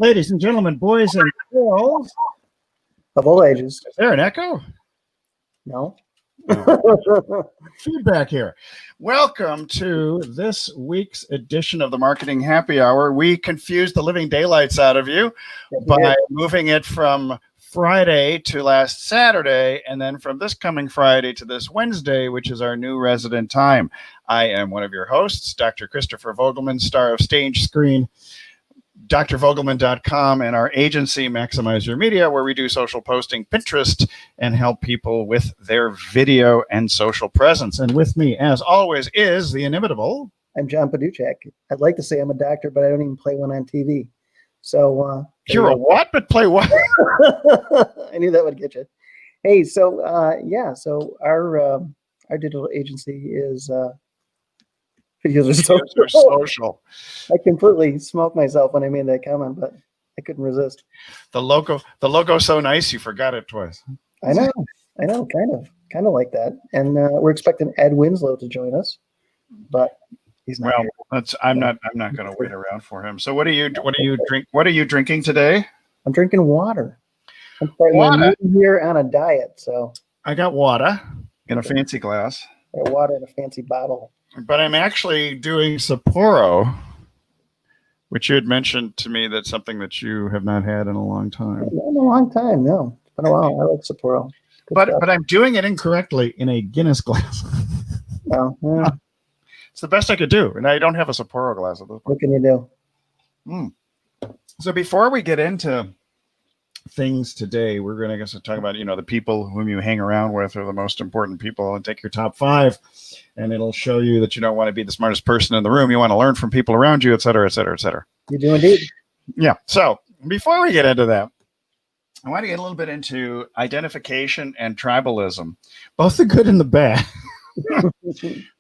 Ladies and gentlemen, boys and girls. Of all ages. Is there an echo? No. Feedback here. Welcome to this week's edition of the Marketing Happy Hour. We confused the living daylights out of you by moving it from Friday to last Saturday, and then from this coming Friday to this Wednesday, which is our new resident time. I am one of your hosts, Dr. Christopher Vogelmann, star of Stage Screen, drvogelmann.com, and our agency, Maximize Your Media, where we do social posting, Pinterest, and help people with their video and social presence. And with me, as always, is the inimitable... I'm John Paduchak. I'd like to say I'm a doctor, but I don't even play one on TV. So you're a what? But play what? I knew that would get you. Hey, so so our digital agency is Videos are social. I completely smoked myself when I made that comment, but I couldn't resist. The logo's so nice you forgot it twice. I know, kind of like that. And we're expecting Ed Winslow to join us, but he's not. Well, I'm not going to wait around for him. So what are you drinking today? I'm drinking water. I'm starting here on a diet, so I got water in a fancy glass. Water in a fancy bottle. But I'm actually doing Sapporo, which you had mentioned to me. That's something that you have not had in a long time. Not in a long time, no. It's been a while. I like Sapporo. But I'm doing it incorrectly in a Guinness glass. Oh, yeah. It's the best I could do, and I don't have a Sapporo glass at this point. What can you do? So before we get into things today, we're going to talk about, the people whom you hang around with are the most important people, and take your top 5, and it'll show you that you don't want to be the smartest person in the room. You want to learn from people around you, et cetera, et cetera, et cetera. You do indeed. Yeah. So before we get into that, I want to get a little bit into identification and tribalism, both the good and the bad.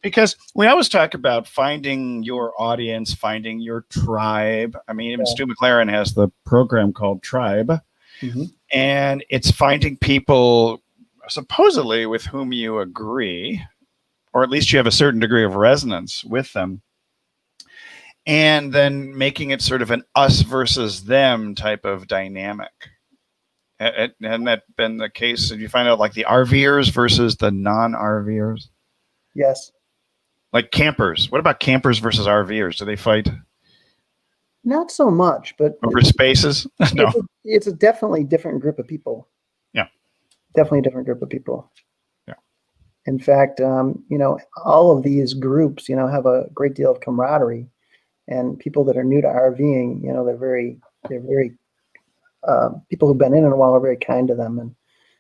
Because we always talk about finding your audience, finding your tribe. I mean, even Stu McLaren has the program called Tribe. Mm-hmm. And it's finding people supposedly with whom you agree, or at least you have a certain degree of resonance with them, and then making it sort of an us versus them type of dynamic. Hadn't that been the case? Did you find out like the RVers versus the non-RVers? Yes. Like campers. What about campers versus RVers? Do they fight? Not so much, but over spaces? No. It's a definitely different group of people. Yeah. Definitely a different group of people. Yeah. In fact, all of these groups, have a great deal of camaraderie, and people that are new to RVing, they're very people who've been in it a while are very kind to them and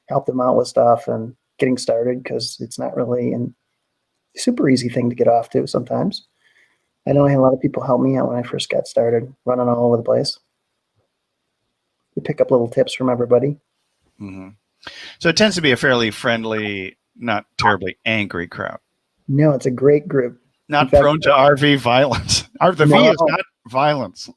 help them out with stuff and getting started, because it's not really a super easy thing to get off to sometimes. I know I had a lot of people help me out when I first got started, running all over the place. We pick up little tips from everybody. Mm-hmm. So it tends to be a fairly friendly, not terribly angry crowd. No, it's a great group. Not prone to RV violence. The V is not violence.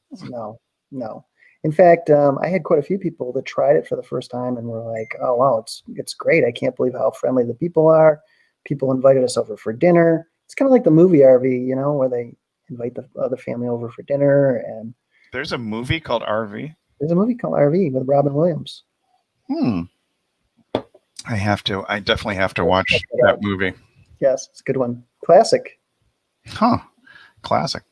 No. In fact, I had quite a few people that tried it for the first time and were like, oh, wow, it's great. I can't believe how friendly the people are. People invited us over for dinner. It's kind of like the movie RV, where they invite the other family over for dinner. And there's a movie called RV? There's a movie called RV with Robin Williams. I definitely have to watch that movie. Yes, it's a good one. Classic. Huh. Classic.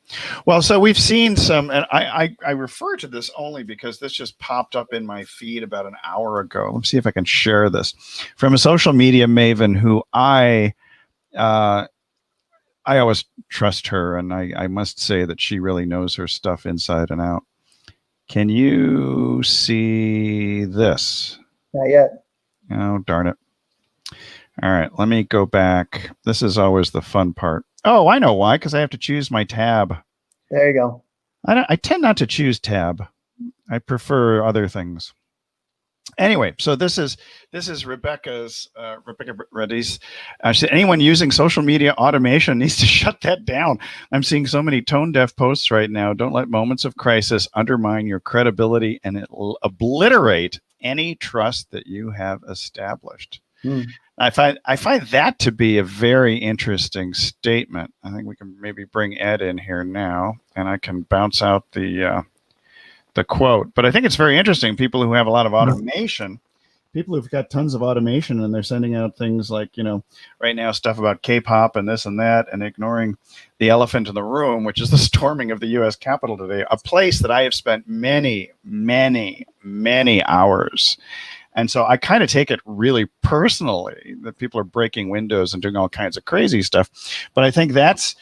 Well, so we've seen some, and I refer to this only because this just popped up in my feed about an hour ago. Let's see if I can share this from a social media maven who I always trust her, and I must say that she really knows her stuff inside and out. Can you see this? Not yet. Oh, darn it. All right, let me go back. This is always the fun part. Oh, I know why, because I have to choose my tab. There you go. I tend not to choose tab. I prefer other things. Anyway, so this is Rebecca Reddy's. She said, anyone using social media automation needs to shut that down. I'm seeing so many tone-deaf posts right now. Don't let moments of crisis undermine your credibility, and it will obliterate any trust that you have established. I find that to be a very interesting statement. I think we can maybe bring Ed in here now, and I can bounce out the the quote, but I think it's very interesting. People who have a lot of automation, people who've got tons of automation, and they're sending out things like, right now stuff about K-pop and this and that, and ignoring the elephant in the room, which is the storming of the U.S. Capitol today, a place that I have spent many, many, many hours. And so I kind of take it really personally that people are breaking windows and doing all kinds of crazy stuff. But I think that's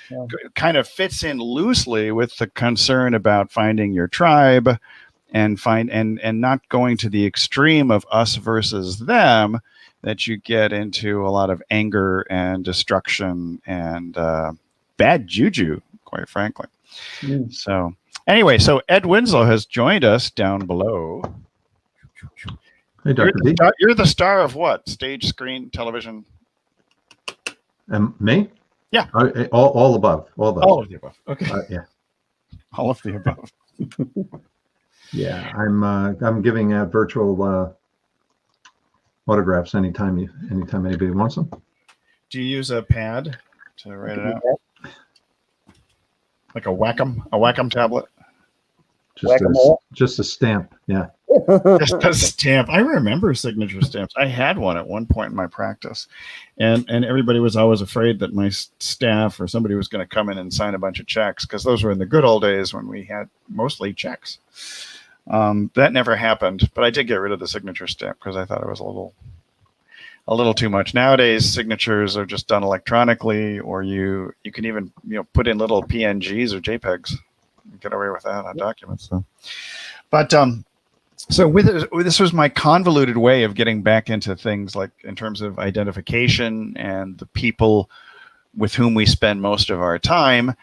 kind of fits in loosely with the concern about finding your tribe and not going to the extreme of us versus them, that you get into a lot of anger and destruction and bad juju, quite frankly. So anyway, so Ed Winslow has joined us down below. Hey, Dr. D. You're the star of what? Stage, screen, television? Me? Yeah. All above. All above. All of the above. Okay. Yeah. All of the above. Yeah, I'm giving out virtual autographs anytime anybody wants them. Do you use a pad to write it out? Like a Wacom tablet? Just a stamp. Yeah. Just a stamp. I remember signature stamps. I had one at one point in my practice, and everybody was always afraid that my staff or somebody was going to come in and sign a bunch of checks, because those were in the good old days when we had mostly checks. That never happened, but I did get rid of the signature stamp because I thought it was a little too much. Nowadays, signatures are just done electronically, or you can even put in little PNGs or JPEGs. Get away with that on documents. So, but so this was my convoluted way of getting back into things, like in terms of identification and the people with whom we spend most of our time,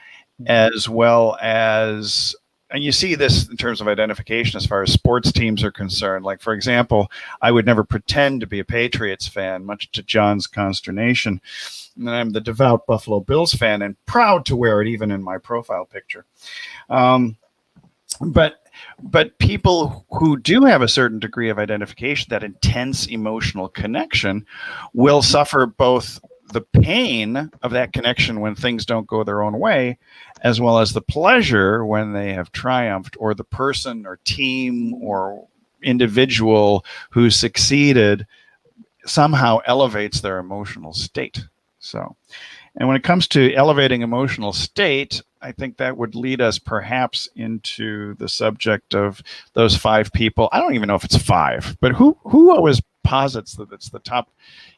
as well as, and you see this in terms of identification as far as sports teams are concerned. Like, for example, I would never pretend to be a Patriots fan, much to John's consternation. And I'm the devout Buffalo Bills fan and proud to wear it even in my profile picture. But people who do have a certain degree of identification, that intense emotional connection, will suffer both the pain of that connection when things don't go their own way, as well as the pleasure when they have triumphed, or the person or team or individual who succeeded somehow elevates their emotional state. So, and when it comes to elevating emotional state, I think that would lead us perhaps into the subject of those 5 people. I don't even know if it's 5, but who always posits that it's the top,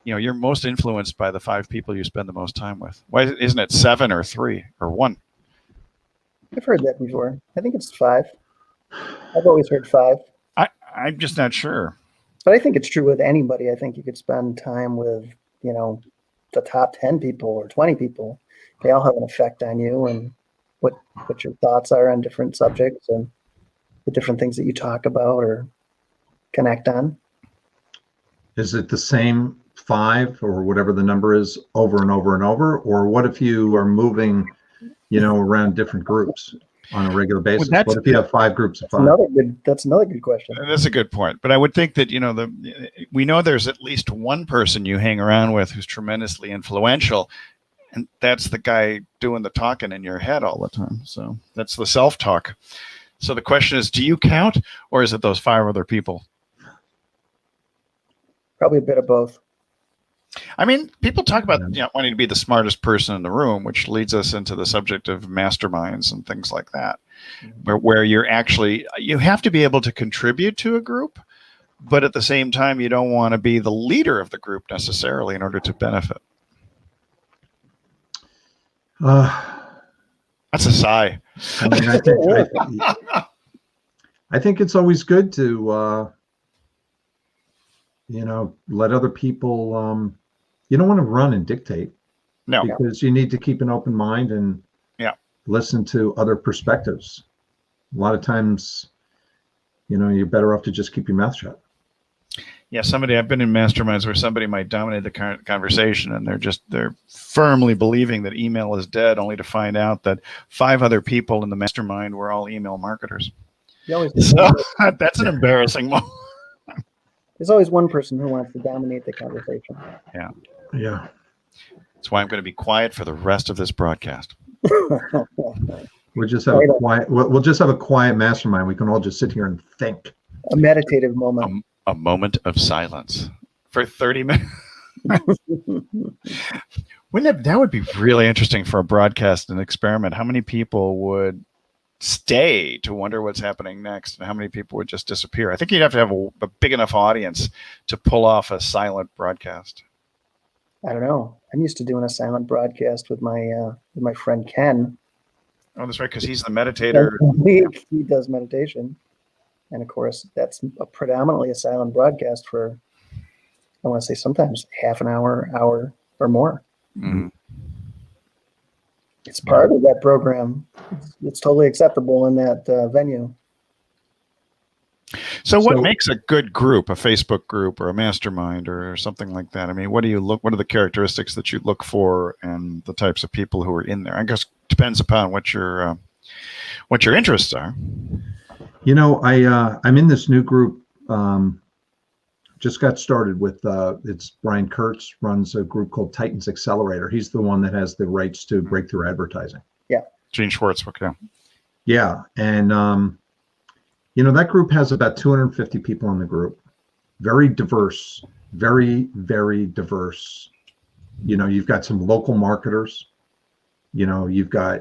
you're most influenced by the 5 people you spend the most time with. Why isn't it 7 or 3 or 1? I've heard that before. I think it's 5. I've always heard 5. I'm just not sure. But I think it's true with anybody. I think you could spend time with, the top 10 people or 20 people. They all have an effect on you, and what your thoughts are on different subjects and the different things that you talk about or connect on. Is it the same 5 or whatever the number is over and over and over? Or what if you are moving, around different groups on a regular basis? What if you have 5 groups of 5? That's another good question. That's a good point. But I would think that, we know there's at least one person you hang around with who's tremendously influential, and that's the guy doing the talking in your head all the time. So that's the self-talk. So the question is, do you count, or is it those 5 other people? Probably a bit of both. I mean, people talk about wanting to be the smartest person in the room, which leads us into the subject of masterminds and things like that, where you have to be able to contribute to a group, but at the same time, you don't want to be the leader of the group necessarily in order to benefit. That's a sigh. I think it's always good to let other people, you don't want to run and dictate. No. Because you need to keep an open mind and listen to other perspectives. A lot of times, you're better off to just keep your mouth shut. Yeah, I've been in masterminds where somebody might dominate the conversation, and they're firmly believing that email is dead, only to find out that 5 other people in the mastermind were all email marketers. So that's an embarrassing moment. There's always one person who wants to dominate the conversation. Yeah. Yeah. That's why I'm going to be quiet for the rest of this broadcast. We'll just have a quiet. We'll just have a quiet mastermind. We can all just sit here and think. A meditative moment. A moment of silence for 30 minutes. Wouldn't that would be really interesting for a broadcast and experiment? How many people would stay to wonder what's happening next, and how many people would just disappear? I think you'd have to have a big enough audience to pull off a silent broadcast. I don't know. I'm used to doing a silent broadcast with my friend Ken. Oh, that's right, because he's the meditator. He does meditation, and of course, that's predominantly a silent broadcast for, I want to say, sometimes half an hour or more. Mm-hmm. It's part of that program. It's totally acceptable in that venue. So what makes a good group, a Facebook group or a mastermind or something like that? I mean, what are the characteristics that you look for and the types of people who are in there? I guess it depends upon what your interests are. You know, I'm in this new group. Just got started with it's Brian Kurtz runs a group called Titans Accelerator. He's the one that has the rights to breakthrough advertising. Yeah. Gene Schwartz. Okay. Yeah. And, you know, that group has about 250 people in the group. Very diverse, very, very diverse. You know, you've got some local marketers, you know, you've got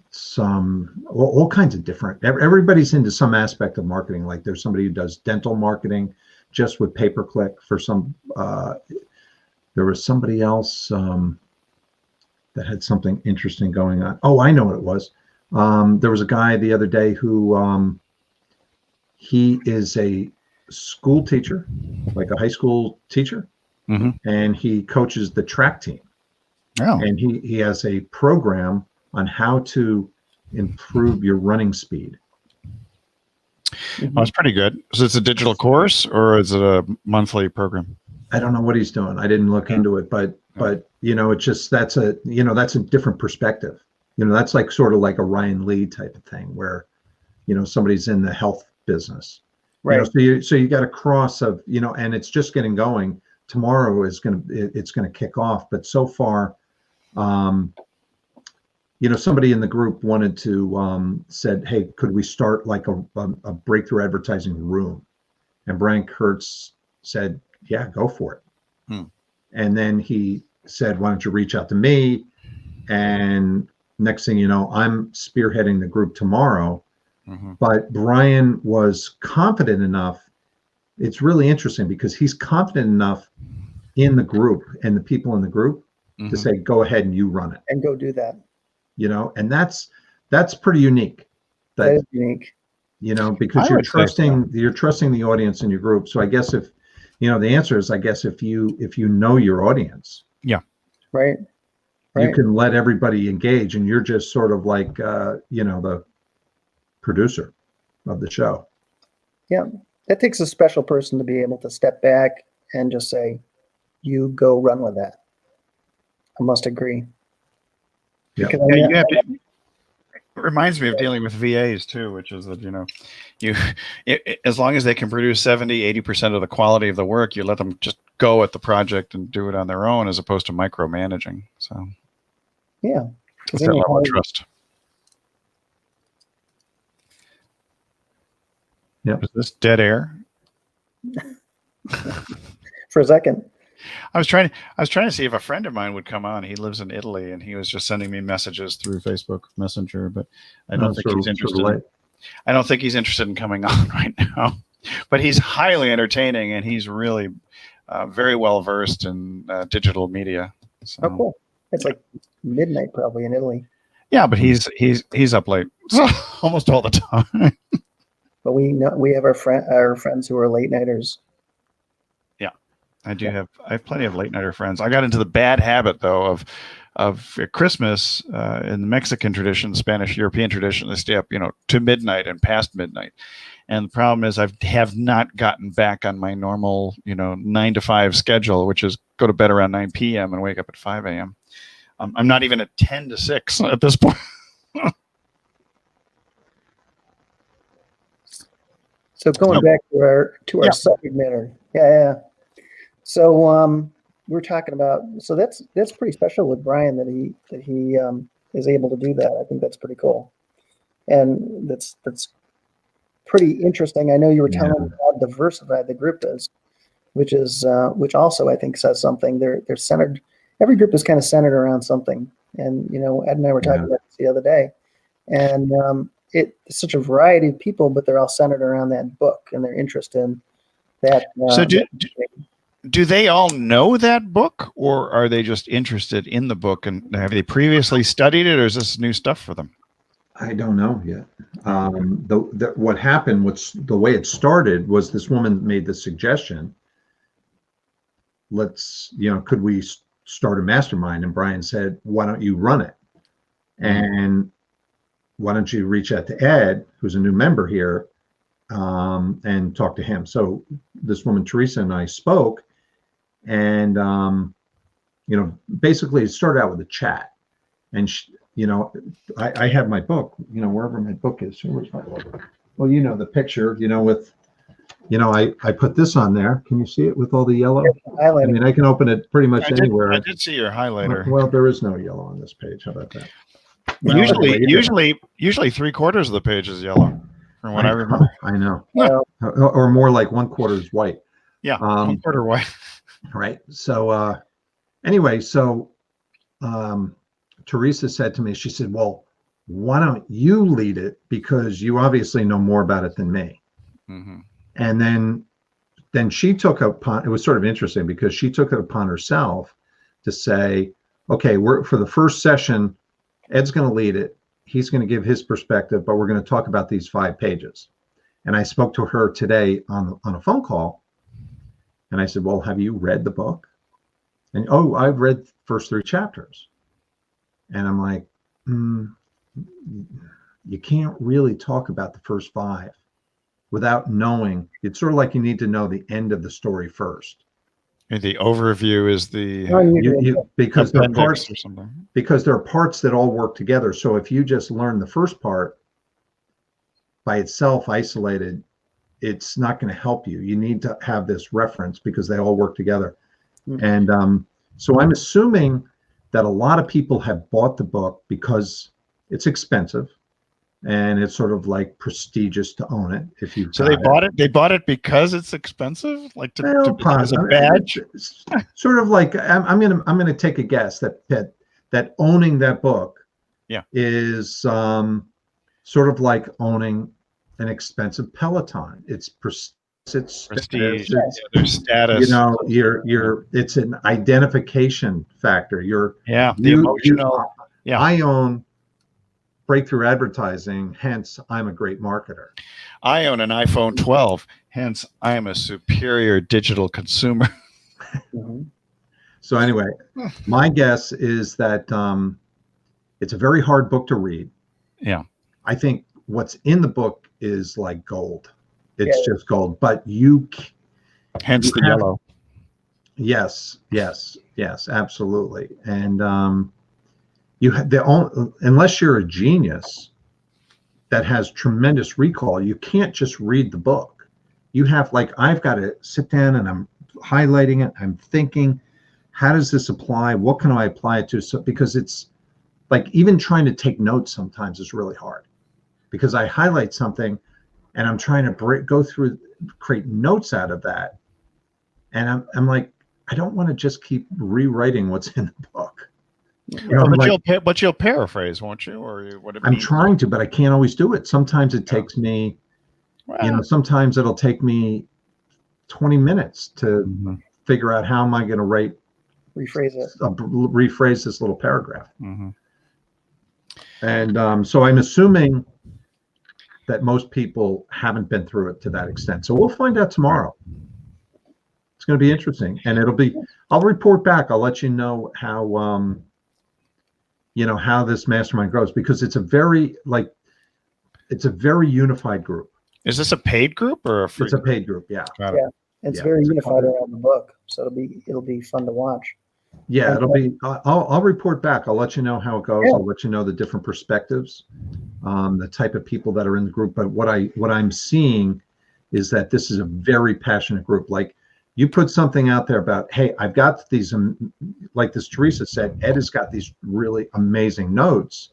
some, all kinds of different, everybody's into some aspect of marketing. Like there's somebody who does dental marketing just with pay-per-click for some, there was somebody else that had something interesting going on. Oh, I know what it was. There was a guy the other day who he is a school teacher, like a high school teacher, mm-hmm. and he coaches the track team. Oh. And he has a program on how to improve your running speed. Oh, it's pretty good. So it's a digital course or is it a monthly program? I don't know what he's doing. I didn't look into it, but you know, it's just, that's a different perspective. You know, that's like sort of like a Ryan Lee type of thing where, you know, somebody's in the health business. Right. You know, so you got a cross of, you know, and it's just getting going. Tomorrow it's going to kick off. But so far, you know, somebody in the group wanted to, said, hey, could we start like a breakthrough advertising room? And Brian Kurtz said, yeah, go for it. And then he said, why don't you reach out to me? And next thing you know, I'm spearheading the group tomorrow. Mm-hmm. But Brian was confident enough. It's really interesting because he's confident enough in the group and the people in the group mm-hmm. to say, go ahead and you run it. And go do that. You know, and that's pretty unique. That is unique. You know, because you're trusting the audience in your group. So I guess if, you know, the answer is, I guess if you know your audience. Yeah. Right. You can let everybody engage and you're just sort of like, you know, the producer of the show. Yeah. That takes a special person to be able to step back and just say, you go run with that. I must agree. Yeah. You have to, it reminds me of dealing with VAs too, which is that, you know, as long as they can produce 70-80% of the quality of the work, you let them just go at the project and do it on their own as opposed to micromanaging. So yeah, it's that level of trust. Yeah. Is this dead air? For a second. I was trying to see if a friend of mine would come on. He lives in Italy, and he was just sending me messages through Facebook Messenger. But I don't think he's interested. I don't think he's interested in coming on right now. But he's highly entertaining, and he's really very well versed in digital media. So, oh, cool! It's like midnight probably in Italy. Yeah, but he's up late almost all the time. But we have our friends who are late nighters. I do have plenty of late nighter friends. I got into the bad habit though of Christmas in the Mexican tradition, Spanish European tradition. They stay up, you know, to midnight and past midnight. And the problem is I have not gotten back on my normal, you know, 9 to 5 schedule, which is go to bed around 9 p.m. and wake up at 5 a.m. I'm not even at 10 to 6 at this point. So going back to our subject matter. Yeah. So we're talking about, so that's pretty special with Brian that he is able to do that. I think that's pretty cool. And that's pretty interesting. I know you were telling me how diversified the group is, which also I think says something. They're centered. Every group is kind of centered around something. And Ed and I were talking about this the other day, and it's such a variety of people, but they're all centered around that book and their interest in that. So do they all know that book, or are they just interested in the book, and have they previously studied it, or is this new stuff for them? I don't know yet. What happened, the way it started was this woman made the suggestion, could we start a mastermind? And Brian said, why don't you run it? And why don't you reach out to Ed, who's a new member here, and talk to him? So this woman, Teresa, and I spoke, and, basically it started out with a chat. And, I have my book, wherever my book is. Where's my book? Well, the picture, I put this on there. Can you see it with all the yellow? I mean, I can open it pretty much anywhere. I did see your highlighter. Well, there is no yellow on this page. How about that? Well, usually 3/4 of the page is yellow, from what I remember. I know. Or more like 1/4 is white. Yeah, 1/4 white. Right. So anyway, Teresa said to me, she said, well, why don't you lead it? Because you obviously know more about it than me. Mm-hmm. And then she took it was sort of interesting because she took it upon herself to say, okay, for the first session, Ed's going to lead it. He's going to give his perspective, but we're going to talk about these 5 pages. And I spoke to her today on a phone call. And I said, well, have you read the book? And, I've read the first 3 chapters. And I'm like, you can't really talk about the first 5 without knowing. It's sort of like you need to know the end of the story first. And the overview is because there are parts that all work together. So if you just learn the first part by itself isolated, it's not going to help you. You need to have this reference because they all work together. Mm-hmm. And so I'm assuming that a lot of people have bought the book because it's expensive and it's sort of like prestigious to own it. So they bought it because it's expensive, like as a badge. Sort of like I'm gonna take a guess that owning that book, is sort of like owning an expensive Peloton. It's prestige. Their status. It's an identification factor. The emotional. I own breakthrough advertising, hence I'm a great marketer. I own an iPhone 12, hence I am a superior digital consumer. Mm-hmm. So anyway, my guess is that it's a very hard book to read. Yeah. I think what's in the book is like gold. It's just gold, but hence the yellow. Yes, absolutely. And unless you're a genius that has tremendous recall, you can't just read the book. You have I've got to sit down and I'm highlighting it. I'm thinking, how does this apply? What can I apply it to? So, because it's like even trying to take notes sometimes is really hard because I highlight something and I'm trying to go through, create notes out of that. And I'm like, I don't want to just keep rewriting what's in the book. But you'll paraphrase, won't you? Or I'm trying to, but I can't always do it. Sometimes it takes me, sometimes it'll take me 20 minutes to figure out how am I going to rephrase this little paragraph. Mm-hmm. And so I'm assuming that most people haven't been through it to that extent. So we'll find out tomorrow. It's going to be interesting, and I'll report back. I'll let you know how, how this mastermind grows, because it's a very unified group. Is this a paid group or a free? It's a paid group. Yeah. Yeah. It's very unified around the book. So it'll be fun to watch. Yeah, I'll report back. I'll let you know how it goes. I'll let you know the different perspectives, the type of people that are in the group. But what I'm seeing is that this is a very passionate group. Like You put something out there about, hey, I've got these, like this Teresa said, Ed has got these really amazing notes.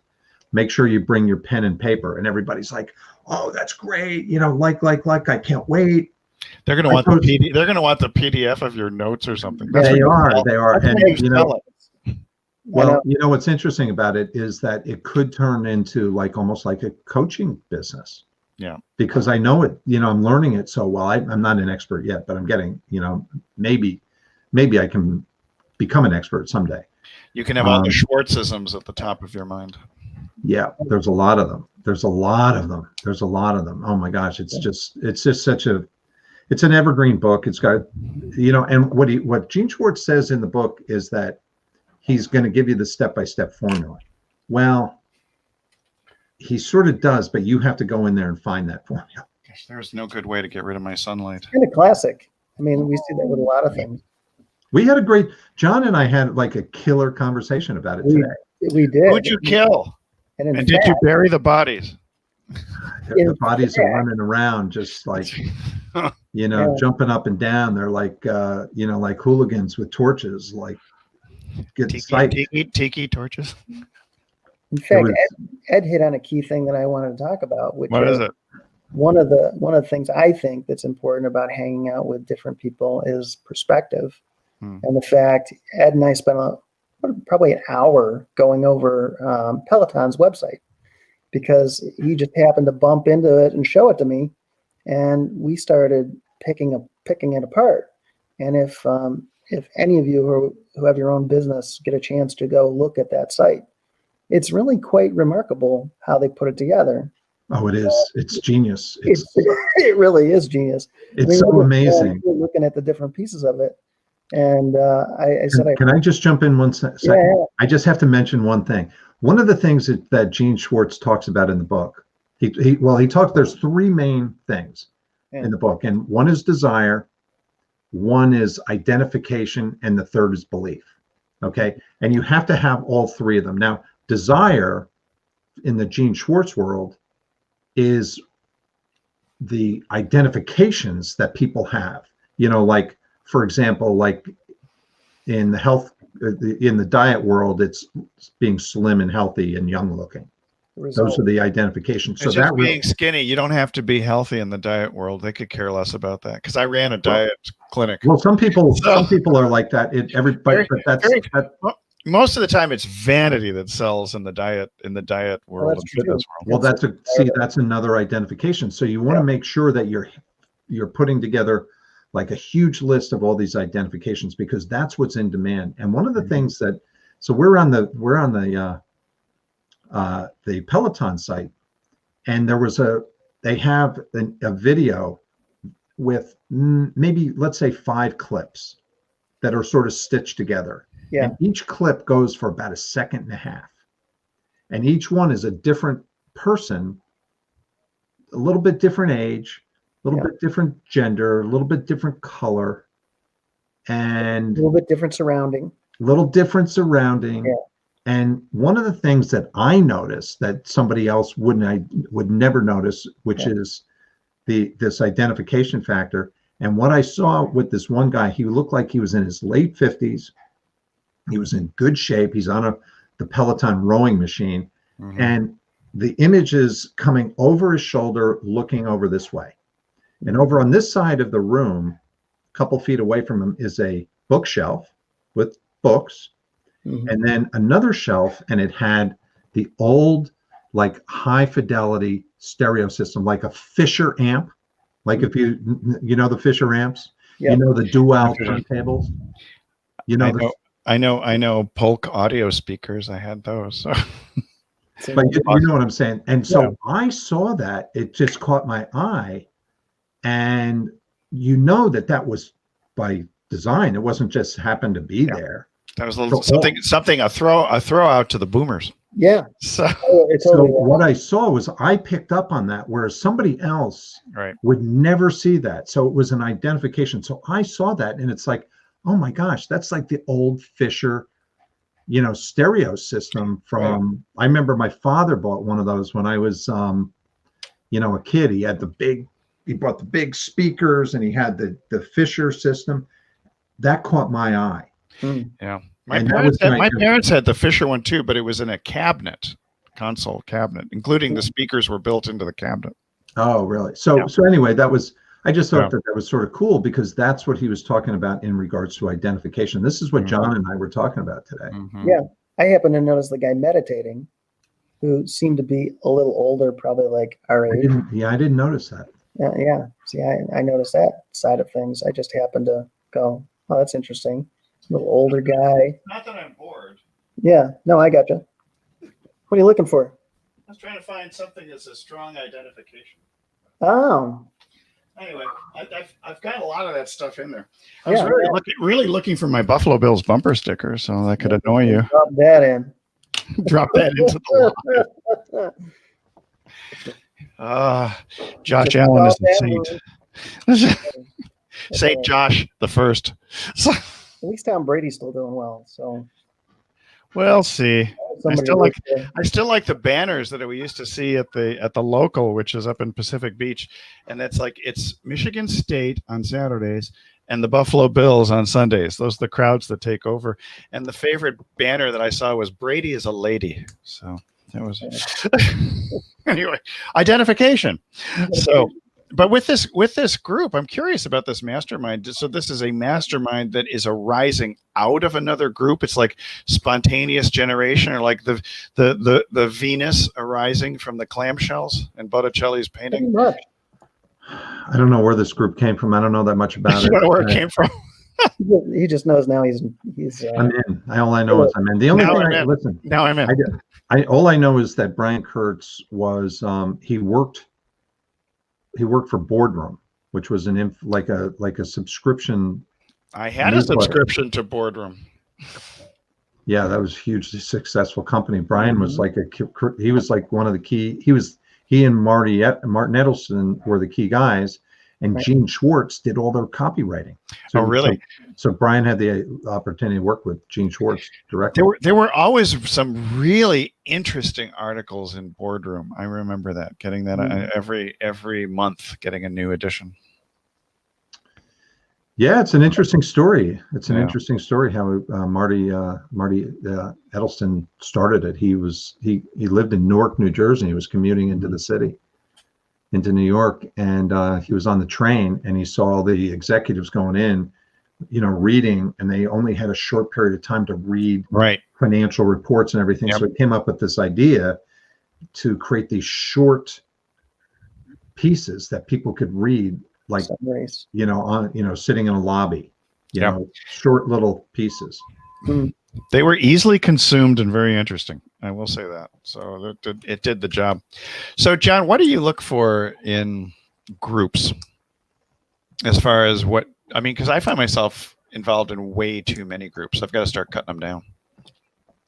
Make sure you bring your pen and paper. And everybody's like, oh, that's great. You know, I can't wait. They're going to want they're going to want the PDF of your notes or something. That's they are. And, you know, well, you know, what's interesting about it is that it could turn into like almost like a coaching business. Yeah. Because I know it, you know, I'm learning it so well. I'm not an expert yet, but I'm getting, you know, maybe I can become an expert someday. You can have all the Schwartzisms at the top of your mind. Yeah, there's a lot of them. There's a lot of them. Oh my gosh, it's just it's an evergreen book. It's got, you know, and what Gene Schwartz says in the book is that he's going to give you the step-by-step formula. Well, he sort of does, but you have to go in there and find that formula. There's no good way to get rid of my sunlight. Kind of classic. I mean, we see that with a lot of things. We had John and I had like a killer conversation about it today. We did. Who'd you kill? And did you bury the bodies? The bodies are running around just like, you know, jumping up and down. They're like, you know, like hooligans with torches, like tiki torches. In fact, Ed hit on a key thing that I wanted to talk about, which is it? One of the things I think that's important about hanging out with different people is perspective. And the fact Ed and I spent probably an hour going over Peloton's website because he just happened to bump into it and show it to me, and we started picking it apart. And if any of you who have your own business get a chance to go look at that site, it's really quite remarkable how they put it together. Oh, it is. It's genius. It really is genius. It's so amazing. Looking at the different pieces of it. And I said, can I just jump in one second? Yeah. I just have to mention one thing. One of the things that Gene Schwartz talks about in the book, there's three main things in the book. And one is desire, one is identification, and the third is belief. Okay. And you have to have all three of them. Now, desire in the Gene Schwartz world is the identifications that people have, you know, like, for example, like in the diet world, it's being slim and healthy and young looking. Those are the identifications. So that being skinny, you don't have to be healthy in the diet world. They could care less about that because I ran a diet clinic. Well, some people are like that. Most of the time it's vanity that sells in the diet world and fitness world. Well, that's another identification. So you want to make sure that you're putting together like a huge list of all these identifications because that's what's in demand. And one of the things so we're on the Peloton site, and they have a video with maybe, let's say, 5 clips that are sort of stitched together. Yeah. And each clip goes for about 1.5 seconds. And each one is a different person, a little bit different age, a little bit different gender, a little bit different color, and a little bit different surrounding. Yeah. And one of the things that I noticed that somebody else would never notice, which is this identification factor. And what I saw with this one guy, he looked like he was in his late 50s. He was in good shape. He's on the Peloton rowing machine. Mm-hmm. And the image is coming over his shoulder, looking over this way. And over on this side of the room, a couple feet away from him, is a bookshelf with books. Mm-hmm. And then another shelf, and it had the old, like, high fidelity stereo system, like a Fisher amp. Like if you know the Fisher amps, you know the dual turntables. You know, I know Polk audio speakers. I had those. So. But you know what I'm saying. And so I saw that, it just caught my eye, and you know that was by design. It wasn't just happened to be there. That was a little something a throw out to the boomers. Yeah. So what I saw was I picked up on that, whereas somebody else would never see that. So it was an identification. So I saw that, and it's like, oh my gosh, that's like the old Fisher, stereo system from. I remember my father bought one of those when I was, a kid. He had the big, bought the big speakers, and he had the Fisher system. That caught my eye. Yeah. My parents had the Fisher one too, but it was in a console cabinet, including the speakers were built into the cabinet. Oh, really? So anyway, I just thought that was sort of cool, because that's what he was talking about in regards to identification. This is what John and I were talking about today. Yeah. I happened to notice the guy meditating, who seemed to be a little older, probably like our age. I didn't notice that. Yeah. See, I noticed that side of things. I just happened to go, oh, that's interesting. A little older guy. Not that I'm bored. Yeah. No, I gotcha. What are you looking for? I was trying to find something that's a strong identification. Oh. Anyway, I've got a lot of that stuff in there. I was really looking for my Buffalo Bills bumper sticker, so that could annoy you. Drop that in. Drop that into the line. Josh Allen is the saint. Saint Josh the first. At least Tom Brady's still doing well. So we'll see. I still like the banners that we used to see at the local, which is up in Pacific Beach, and it's Michigan State on Saturdays and the Buffalo Bills on Sundays. Those are the crowds that take over. And the favorite banner that I saw was Brady is a lady. So that was anyway, identification. So, but with this group, I'm curious about this mastermind. So this is a mastermind that is arising out of another group. It's like spontaneous generation, or like the Venus arising from the clamshells in Botticelli's painting. I don't know where this group came from. I don't know that much about it. You don't know where it came from. He just knows now he's I'm in. All I know is I'm in. The only thing now I'm in. All I know is that Brian Kurtz was he worked for Boardroom, which was like a subscription. I had a subscription to Boardroom. Yeah, that was a hugely successful company. Brian was he was like one of the key. He and Martin Edelson were the key guys, and Gene Schwartz did all their copywriting. So, really? So Brian had the opportunity to work with Gene Schwartz directly. There were always some really interesting articles in Boardroom. I remember that, getting that every month, getting a new edition. Yeah, it's an interesting story. It's an interesting story how Marty Edelson started it. He lived in Newark, New Jersey. He was commuting into the city, into New York, and he was on the train, and he saw the executives going in, reading, and they only had a short period of time to read financial reports and everything. So he came up with this idea to create these short pieces that people could read, like summaries. Sitting in a lobby, short little pieces. They were easily consumed and very interesting. I will say that. So it did the job. So John, what do you look for in groups as far as because I find myself involved in way too many groups. I've got to start cutting them down.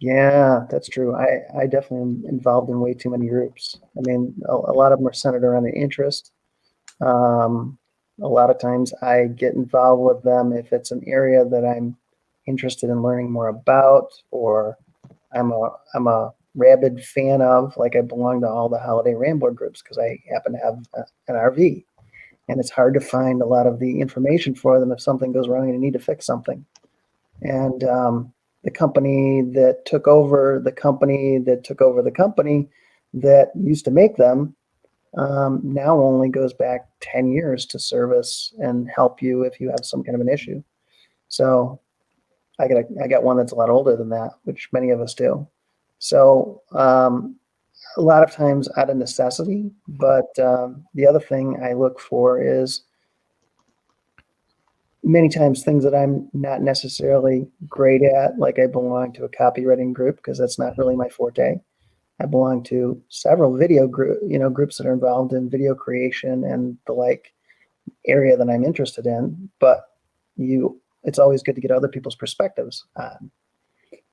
Yeah, that's true. I definitely am involved in way too many groups. I mean, a lot of them are centered around an interest. A lot of times I get involved with them if it's an area that I'm interested in learning more about, or I'm a rabid fan of. Like, I belong to all the Holiday Rambler groups because I happen to have an RV, and it's hard to find a lot of the information for them if something goes wrong and you need to fix something. And the company that took over the company that used to make them now only goes back 10 years to service and help you if you have some kind of an issue. So I got one that's a lot older than that, which many of us do. So a lot of times out of necessity, but the other thing I look for is many times things that I'm not necessarily great at. Like, I belong to a copywriting group because that's not really my forte. I belong to several video groups that are involved in video creation and the like area that I'm interested in, but it's always good to get other people's perspectives on.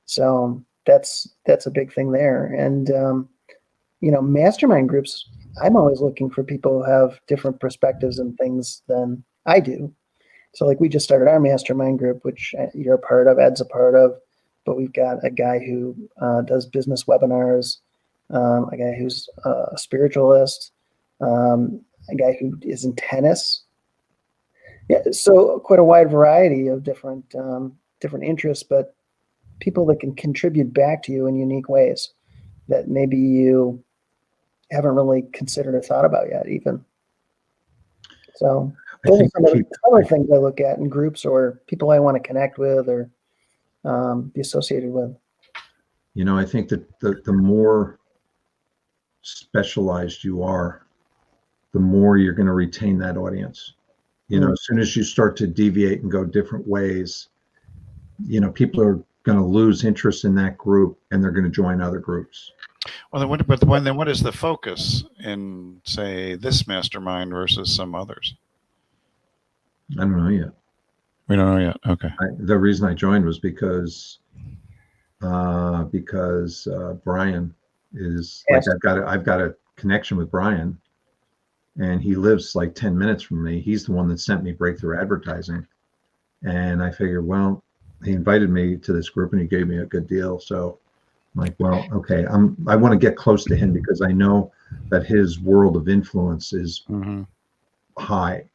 So that's a big thing there. And, mastermind groups, I'm always looking for people who have different perspectives and things than I do. So like, we just started our mastermind group, which you're a part of, Ed's a part of, but we've got a guy who does business webinars, a guy who's a spiritualist, a guy who is in tennis. Yeah, so quite a wide variety of different interests, but people that can contribute back to you in unique ways that maybe you haven't really considered or thought about yet, even. So those are some of the other things I look at in groups or people I want to connect with or be associated with. You know, I think that the more specialized you are, the more you're going to retain that audience. You know, as soon as you start to deviate and go different ways, you know, people are going to lose interest in that group and they're going to join other groups. Well, then what is the focus in, say, this mastermind versus some others? I don't know yet. We don't know yet. Okay. The reason I joined was because Brian is like, I've got a connection with Brian, and he lives like 10 minutes from me. He's the one that sent me Breakthrough Advertising, and I figured, well, he invited me to this group and he gave me a good deal. So I'm like, well, okay, I want to get close to him because I know that his world of influence is high.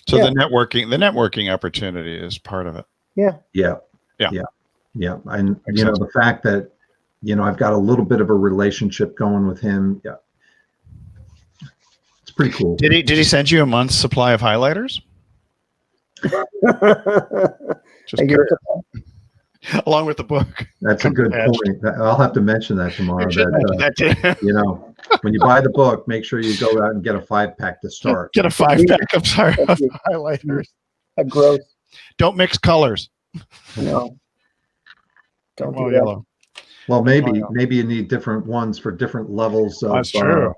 So the networking opportunity is part of it. Yeah. And you know, the fact that, you know, I've got a little bit of a relationship going with him. Yeah. It's pretty cool. Did he send you a month's supply of highlighters? Just along with the book. That's a good point. I'll have to mention that tomorrow. You know, when you buy the book, make sure you go out and get a 5-pack to start. Get a 5-pack of highlighters. A gross. Don't mix colors. No. Don't do yellow. Well, maybe you need different ones for different levels of. That's true.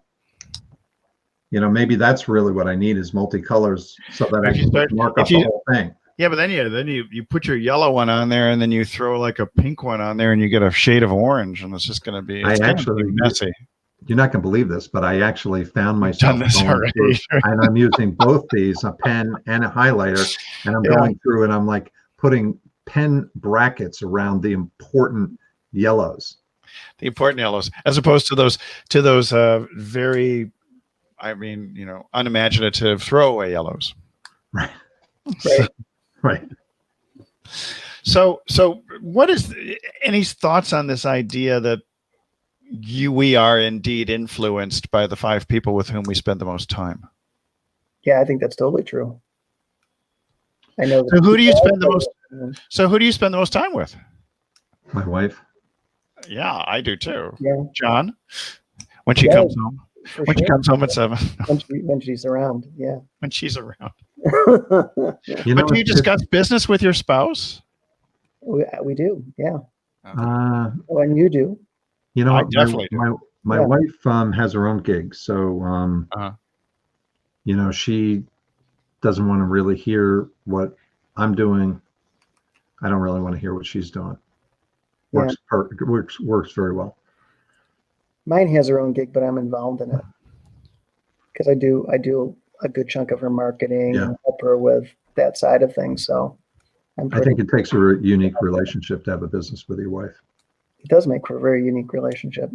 You know, maybe that's really what I need is multicolors so that I can mark up the whole thing. Yeah, but then you put your yellow one on there, and then you throw like a pink one on there, and you get a shade of orange, and it's just going to be messy. You're not going to believe this, but I actually found myself and I'm using both these, a pen and a highlighter, and I'm going through and I'm like putting pen brackets around the important yellows. The important yellows, as opposed to those very, I mean, you know, unimaginative throwaway yellows. Right. Right. So what is any thoughts on this idea that we are indeed influenced by the 5 people with whom we spend the most time? Yeah, I think that's totally true. I know. So who do you spend the most time with? My wife. Yeah, I do too. Yeah. John, when she comes home. When she comes home at 7. When she's around, yeah. When she's around. But do you discuss business with your spouse? We do, yeah. When you do. You know, I definitely do. My wife has her own gig, so you know, she doesn't want to really hear what I'm doing. I don't really want to hear what she's doing. Works very well. Mine has her own gig, but I'm involved in it because I do a good chunk of her marketing and help her with that side of things. So I think it takes a unique relationship to have a business with your wife. It does make for a very unique relationship.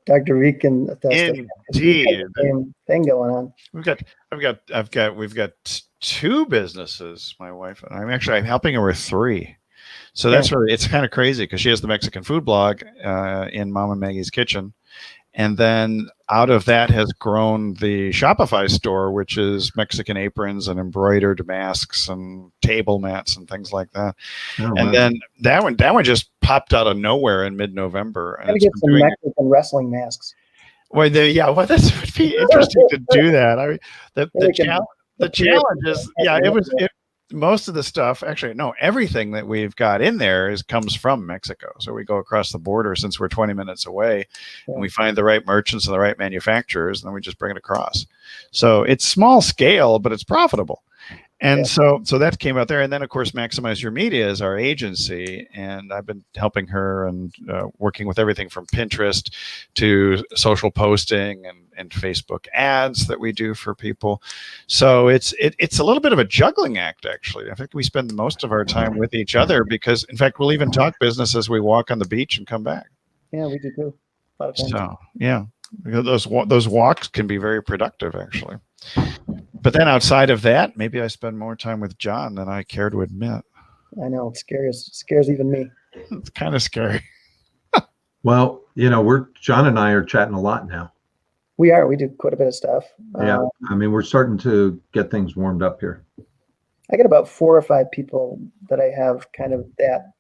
Dr. V can attest. Indeed. Same thing going on. We've got 2 businesses, my wife and I'm helping her with 3. So that's really, it's kind of crazy because she has the Mexican food blog in Mom and Maggie's Kitchen. And then out of that has grown the Shopify store, which is Mexican aprons and embroidered masks and table mats and things like that. Then that one just popped out of nowhere in mid-November. Gotta get some Mexican wrestling masks. Well, this would be interesting to do that. I mean, the challenge is, most of the stuff, actually, no, everything that we've got in there comes from Mexico. So we go across the border since we're 20 minutes away and we find the right merchants and the right manufacturers, and then we just bring it across. So it's small scale, but it's profitable. And so that came out there. And then, of course, Maximize Your Media is our agency. And I've been helping her and working with everything from Pinterest to social posting and Facebook ads that we do for people. So it's a little bit of a juggling act, actually. I think we spend most of our time with each other because, in fact, we'll even talk business as we walk on the beach and come back. Yeah, we do too. So, yeah. Those walks can be very productive, actually. But then outside of that, maybe I spend more time with John than I care to admit. I know, it scares even me. It's kind of scary. Well, John and I are chatting a lot now. We do quite a bit of stuff. Yeah. I mean, we're starting to get things warmed up here. I get about 4 or 5 people that I have kind of that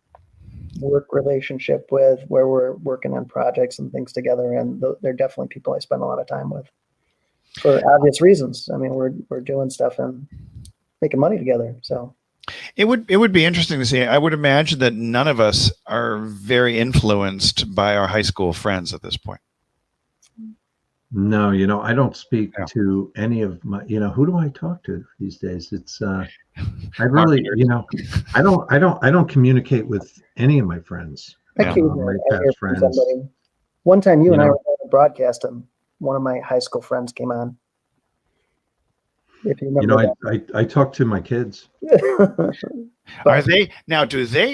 work relationship with, where we're working on projects and things together. And they're definitely people I spend a lot of time with for obvious reasons. I mean, we're doing stuff and making money together. So it would be interesting to see. I would imagine that none of us are very influenced by our high school friends at this point. No, I don't speak to any of my, who do I talk to these days? It's, I really, I don't communicate with any of my friends. My past friends. One time you and I were on a broadcast and one of my high school friends came on. If you remember I talk to my kids. Do they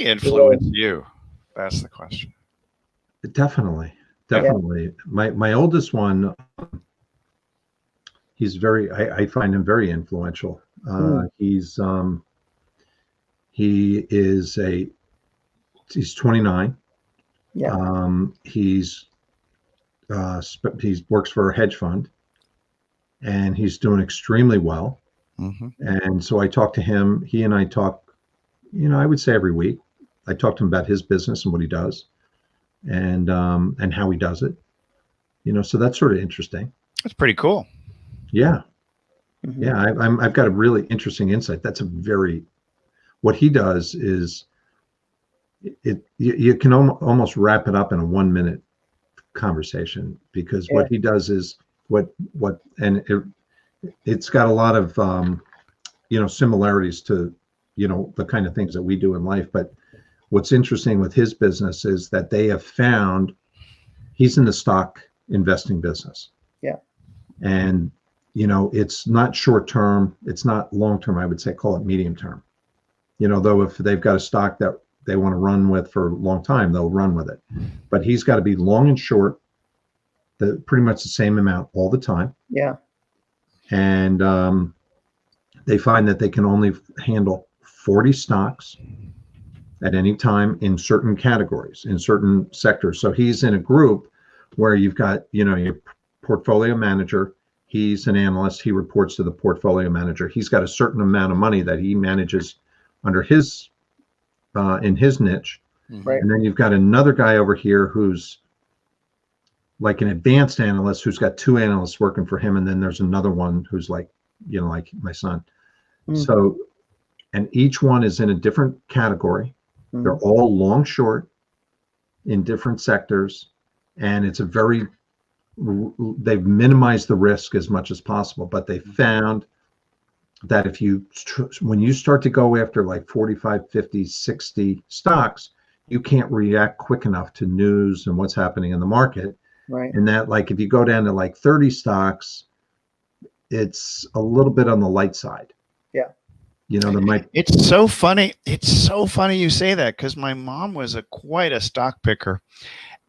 influence you? That's the question. Definitely. My oldest one, he's I find him very influential. He's 29. Yeah. He works for a hedge fund, and he's doing extremely well. Mm-hmm. And so I talk to him. He and I talk, I would say every week. I talk to him about his business and what he does, and how he does it. So that's sort of interesting. That's pretty cool. Yeah. Mm-hmm. Yeah. I've got a really interesting insight. What he does is you can almost wrap it up in a 1-minute conversation, because what he does is it's got a lot of, similarities to, the kind of things that we do in life. But what's interesting with his business is that they have found he's in the stock investing business. Yeah. And, it's not short term. It's not long term. I would say call it medium term. Though if they've got a stock that they want to run with for a long time, they'll run with it. But he's got to be long and short, pretty much the same amount all the time. Yeah. And they find that they can only handle 40 stocks at any time in certain categories, in certain sectors. So he's in a group where you've got, your portfolio manager. He's an analyst. He reports to the portfolio manager. He's got a certain amount of money that he manages under his in his niche. Right. And then you've got another guy over here who's like an advanced analyst, who's got 2 analysts working for him. And then there's another one who's like my son. So, and each one is in a different category. They're all long, short in different sectors. And it's they've minimized the risk as much as possible, but they found that when you start to go after like 45, 50, 60 stocks, you can't react quick enough to news and what's happening in the market. Right. And that, like, if you go down to like 30 stocks, it's a little bit on the light side. Yeah. It's so funny. It's so funny you say that, because my mom was quite a stock picker,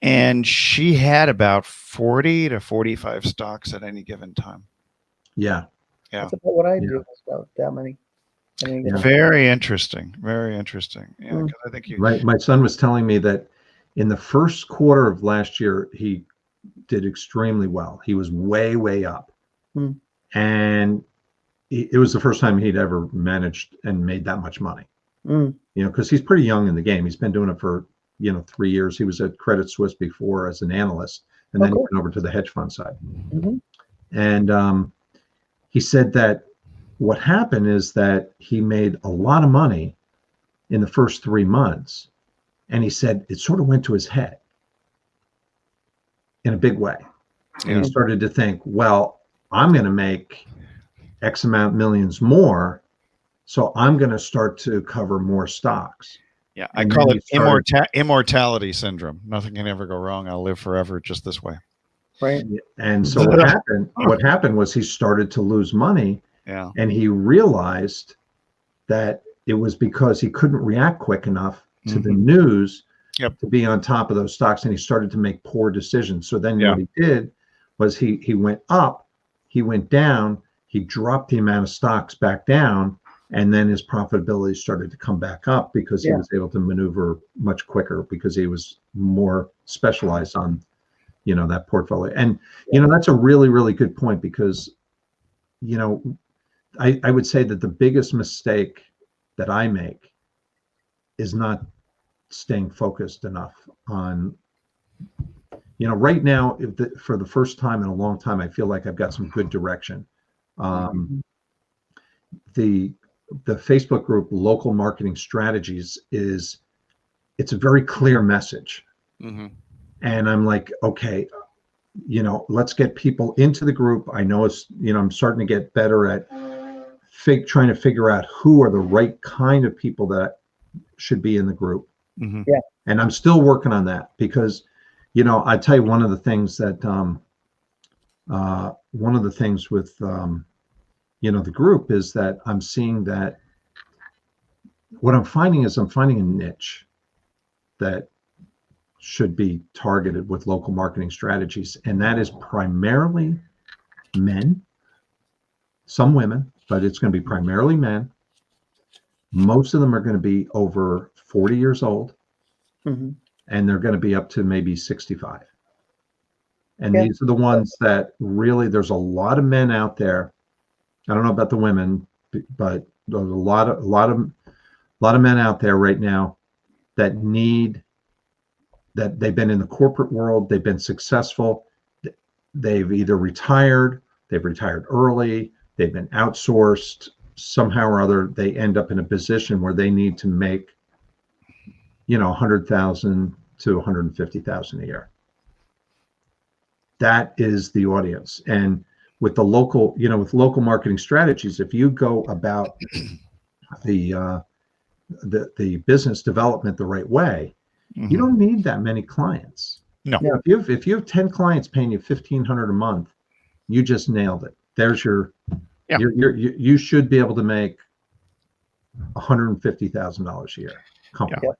and she had about 40 to 45 stocks at any given time. Yeah. Yeah. That's about what I do. It's about that many. Very interesting. Very interesting. Yeah. Because I think my son was telling me that in the first quarter of last year, he did extremely well. He was way, way up. And it was the first time he'd ever managed and made that much money. Because he's pretty young in the game. He's been doing it for 3 years. He was at Credit Suisse before as an analyst, and then he went over to the hedge fund side. And he said that what happened is that he made a lot of money in the first 3 months, and he said it sort of went to his head in a big way. And he started to think, well, I'm going to make X amount millions more, so I'm going to start to cover more stocks. Yeah, I call it immortality syndrome. Nothing can ever go wrong. I'll live forever just this way. Right. And so what happened was he started to lose money. Yeah. And he realized that it was because he couldn't react quick enough to the news to be on top of those stocks, and he started to make poor decisions. So then what he did was he went up, he went down, he dropped the amount of stocks back down, and then his profitability started to come back up because he was able to maneuver much quicker because he was more specialized on, that portfolio. And, that's a really, really good point because, I would say that the biggest mistake that I make is not staying focused enough on, right now, for the first time in a long time, I feel like I've got some good direction. The Facebook group Local Marketing Strategies it's a very clear message. Mm-hmm. And I'm like, okay, let's get people into the group. I know I'm starting to get better at trying to figure out who are the right kind of people that should be in the group. Mm-hmm. Yeah. And I'm still working on that because, I tell you, one of the things with, the group is that I'm seeing that what I'm finding a niche that should be targeted with local marketing strategies. And that is primarily men, some women, but it's going to be primarily men. Most of them are going to be over 40 years old, and they're going to be up to maybe 65. And these are the ones that really, there's a lot of men out there. I don't know about the women, but there's a lot of men out there right now that they've been in the corporate world, they've been successful, they've either retired, they've retired early, they've been outsourced somehow or other. They end up in a position where they need to make, 100,000 to 150,000 a year. That is the audience. And with the local, with local marketing strategies, if you go about the business development the right way, you don't need that many clients. No. If you have 10 clients paying you $1,500 a month, you just nailed it. There's you should be able to make $150,000 a year. Comfortably. Yeah.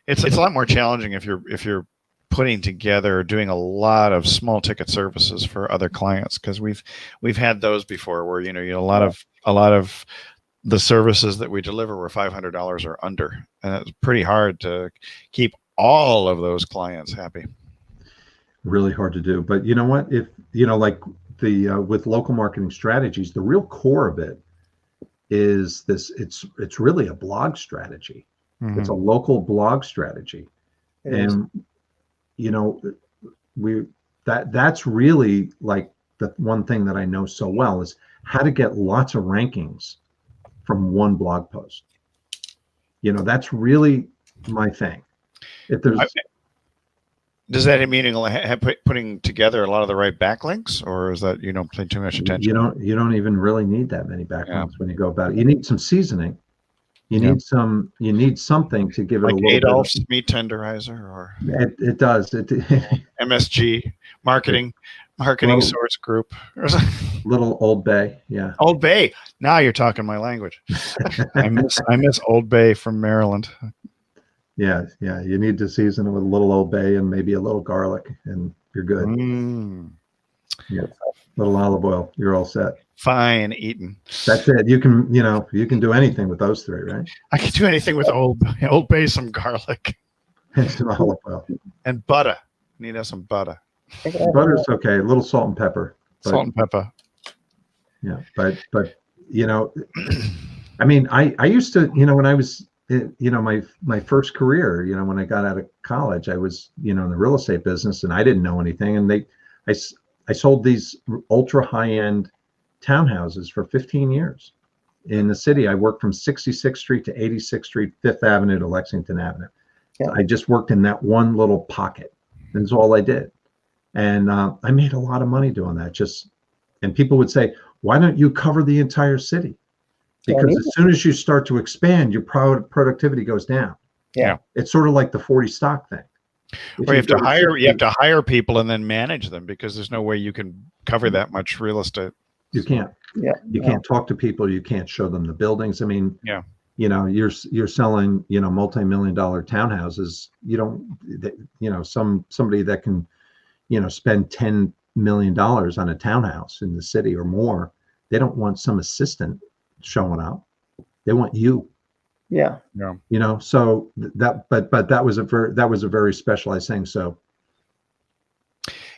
It's a lot more challenging if you're putting together, doing a lot of small ticket services for other clients, because we've had those before where a lot of the services that we deliver were $500 or under, and it's pretty hard to keep all of those clients happy. Really hard to do. But you know what? If like with local marketing strategies, the real core of it is this. It's really a blog strategy. Mm-hmm. It's a local blog strategy, and that's really like the one thing that I know so well is how to get lots of rankings from one blog post. That's really my thing. If there's, does that mean putting together a lot of the right backlinks, or is that paying too much attention? You don't even really need that many backlinks when you go about it. You need some seasoning. You need something to give it like a little Adolph's meat tenderizer, or it does. MSG marketing source group. Little Old Bay, yeah. Old Bay. Now you're talking my language. I miss Old Bay from Maryland. Yeah. You need to season it with a little Old Bay and maybe a little garlic, and you're good. Yeah, little olive oil, you're all set. Fine eating. That's it. You can do anything with those three, right? I can do anything with Old Bay, some garlic, and some olive oil, and butter. Need to have some butter. Butter's okay. A little salt and pepper. Salt and pepper. Yeah, but I mean, I used to, when I was, my first career, when I got out of college, I was, in the real estate business, and I didn't know anything, and I sold these ultra high-end townhouses for 15 years in the city. I worked from 66th Street to 86th Street, 5th Avenue to Lexington Avenue. Yeah. I just worked in that one little pocket. That's all I did. And I made a lot of money doing that. And people would say, why don't you cover the entire city? Because as soon as you start to expand, your productivity goes down. Yeah. It's sort of like the 40 stock thing. Or you have to hire people and then manage them, because there's no way you can cover that much real estate. You can't. Yeah. You can't talk to people. You can't show them the buildings. I mean, you're selling, multi-million-dollar townhouses. You don't, somebody that can, spend 10 million on a townhouse in the city or more, they don't want some assistant showing up. They want you. Yeah. You know, so that, but that was a very specialized thing. So.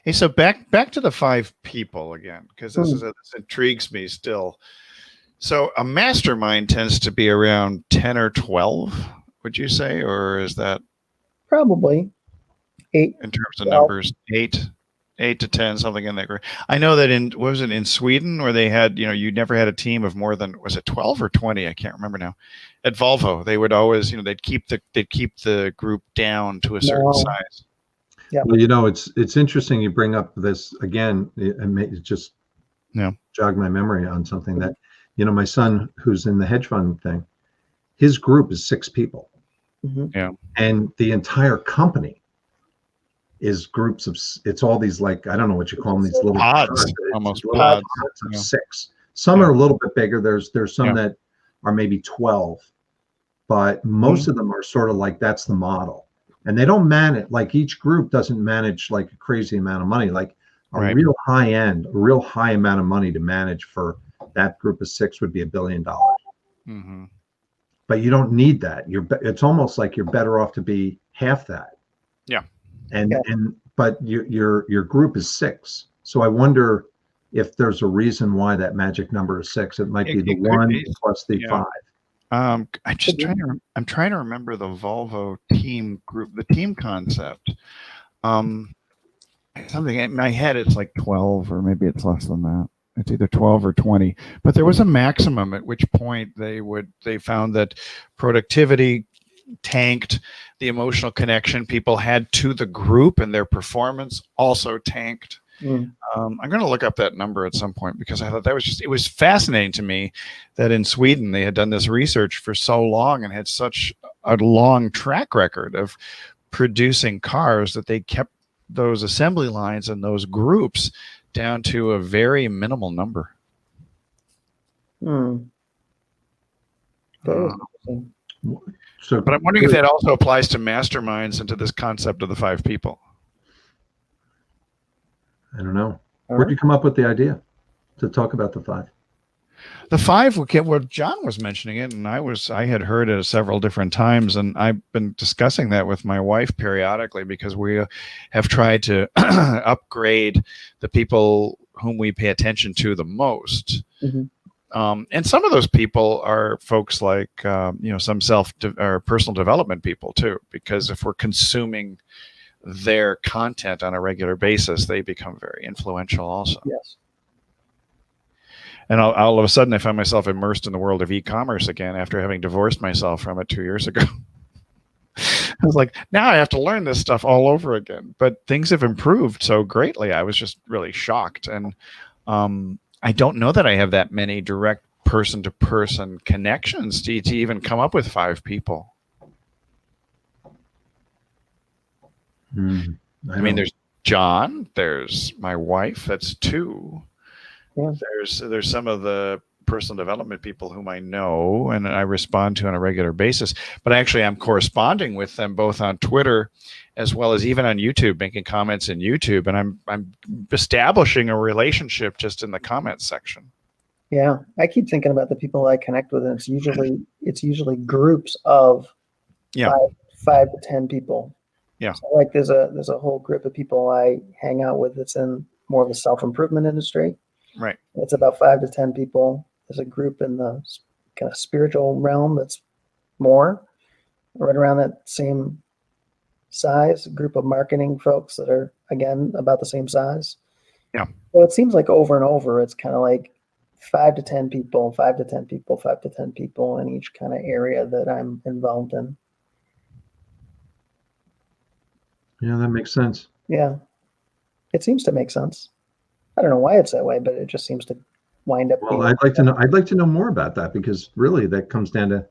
Hey, so back to the 5 people again, because this intrigues me still. So a mastermind tends to be around 10 or 12, would you say, or is that probably 8 in terms of numbers? 8 to 10, something in that. I know that in Sweden, where they had, you never had a team of more than, was it 12 or 20? I can't remember now. At Volvo, they would always, they'd keep the group down to a certain size. Yeah. Well, it's interesting you bring up this again. It just jogged my memory on something that, my son, who's in the hedge fund thing, his group is 6 people. Mm-hmm. Yeah. And the entire company is groups of, it's all these, like, I don't know what you call them, these little pods, almost little pods of 6. Some are a little bit bigger. There's some that are maybe 12, but most of them are sort of like, that's the model. And they don't manage, like, each group doesn't manage like a crazy amount of money, like a real high amount of money to manage for that group of 6 would be $1 billion. Mm-hmm. But you don't need that. It's almost like you're better off to be half that. Yeah. But your group is 6. So I wonder if there's a reason why that magic number is 6. It might be the 1 plus the 5. I'm trying to remember the Volvo team group, the team concept. Something in my head, it's like 12, or maybe it's less than that. It's either 12 or 20, but there was a maximum at which point they found that productivity tanked, the emotional connection people had to the group and their performance also tanked. I'm going to look up that number at some point, because I thought it was fascinating to me that in Sweden they had done this research for so long and had such a long track record of producing cars that they kept those assembly lines and those groups down to a very minimal number. That is interesting. So, but I'm wondering if that also applies to masterminds and to this concept of the 5 people. I don't know. Where'd you come up with the idea to talk about the 5? The 5, well, John was mentioning it, and I had heard it several different times, and I've been discussing that with my wife periodically, because we have tried to upgrade the people whom we pay attention to the most. Mm-hmm. And some of those people are folks like, some or personal development people too, because if we're consuming their content on a regular basis, they become very influential also. Yes. And all of a sudden I find myself immersed in the world of e-commerce again after having divorced myself from it 2 years ago. I was like, now I have to learn this stuff all over again. But things have improved so greatly. I was just really shocked. And I don't know that I have that many direct person-to-person connections to even come up with 5 people. I mean, there's John, there's my wife, that's 2. Yeah. There's some of the personal development people whom I know and I respond to on a regular basis, but actually I'm corresponding with them both on Twitter as well as even on YouTube, making comments in YouTube, and I'm establishing a relationship just in the comments section. Yeah, I keep thinking about the people I connect with, and it's usually groups of 5 to 10 people. Yeah. So like there's a whole group of people I hang out with that's in more of the self-improvement industry. Right. It's about 5 to 10 people. There's a group in the kind of spiritual realm that's more right around that same size. A group of marketing folks that are, again, about the same size. Yeah. So it seems like over and over, it's kind of like 5 to 10 people, 5 to 10 people, 5 to 10 people in each kind of area that I'm involved in. Yeah, that makes sense. Yeah. It seems to make sense. I don't know why it's that way, but it just seems to wind up. Well, I'd like to know more about that, because really that comes down to,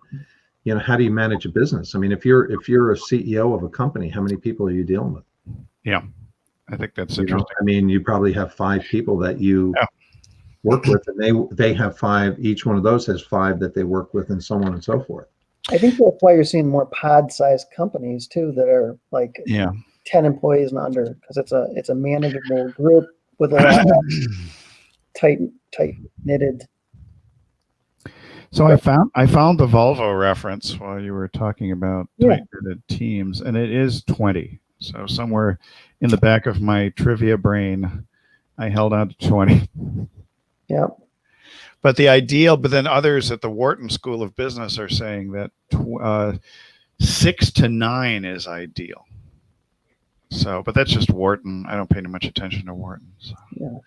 how do you manage a business? I mean, if you're a CEO of a company, how many people are you dealing with? Yeah, I think that's interesting. I mean, you probably have 5 people that you work with, and they have 5. Each one of those has 5 that they work with, and so on and so forth. I think that's why you're seeing more pod-sized companies too that are like 10 employees and under, because it's a manageable group with a lot of tight knitted. So I found the Volvo reference while you were talking about tight knitted teams, and it is 20. So somewhere in the back of my trivia brain, I held on to 20. Yeah. But the ideal, but then others at the Wharton School of Business are saying that 6 to 9 is ideal. So, but that's just Wharton. I don't pay too much attention to Wharton. So. Yeah.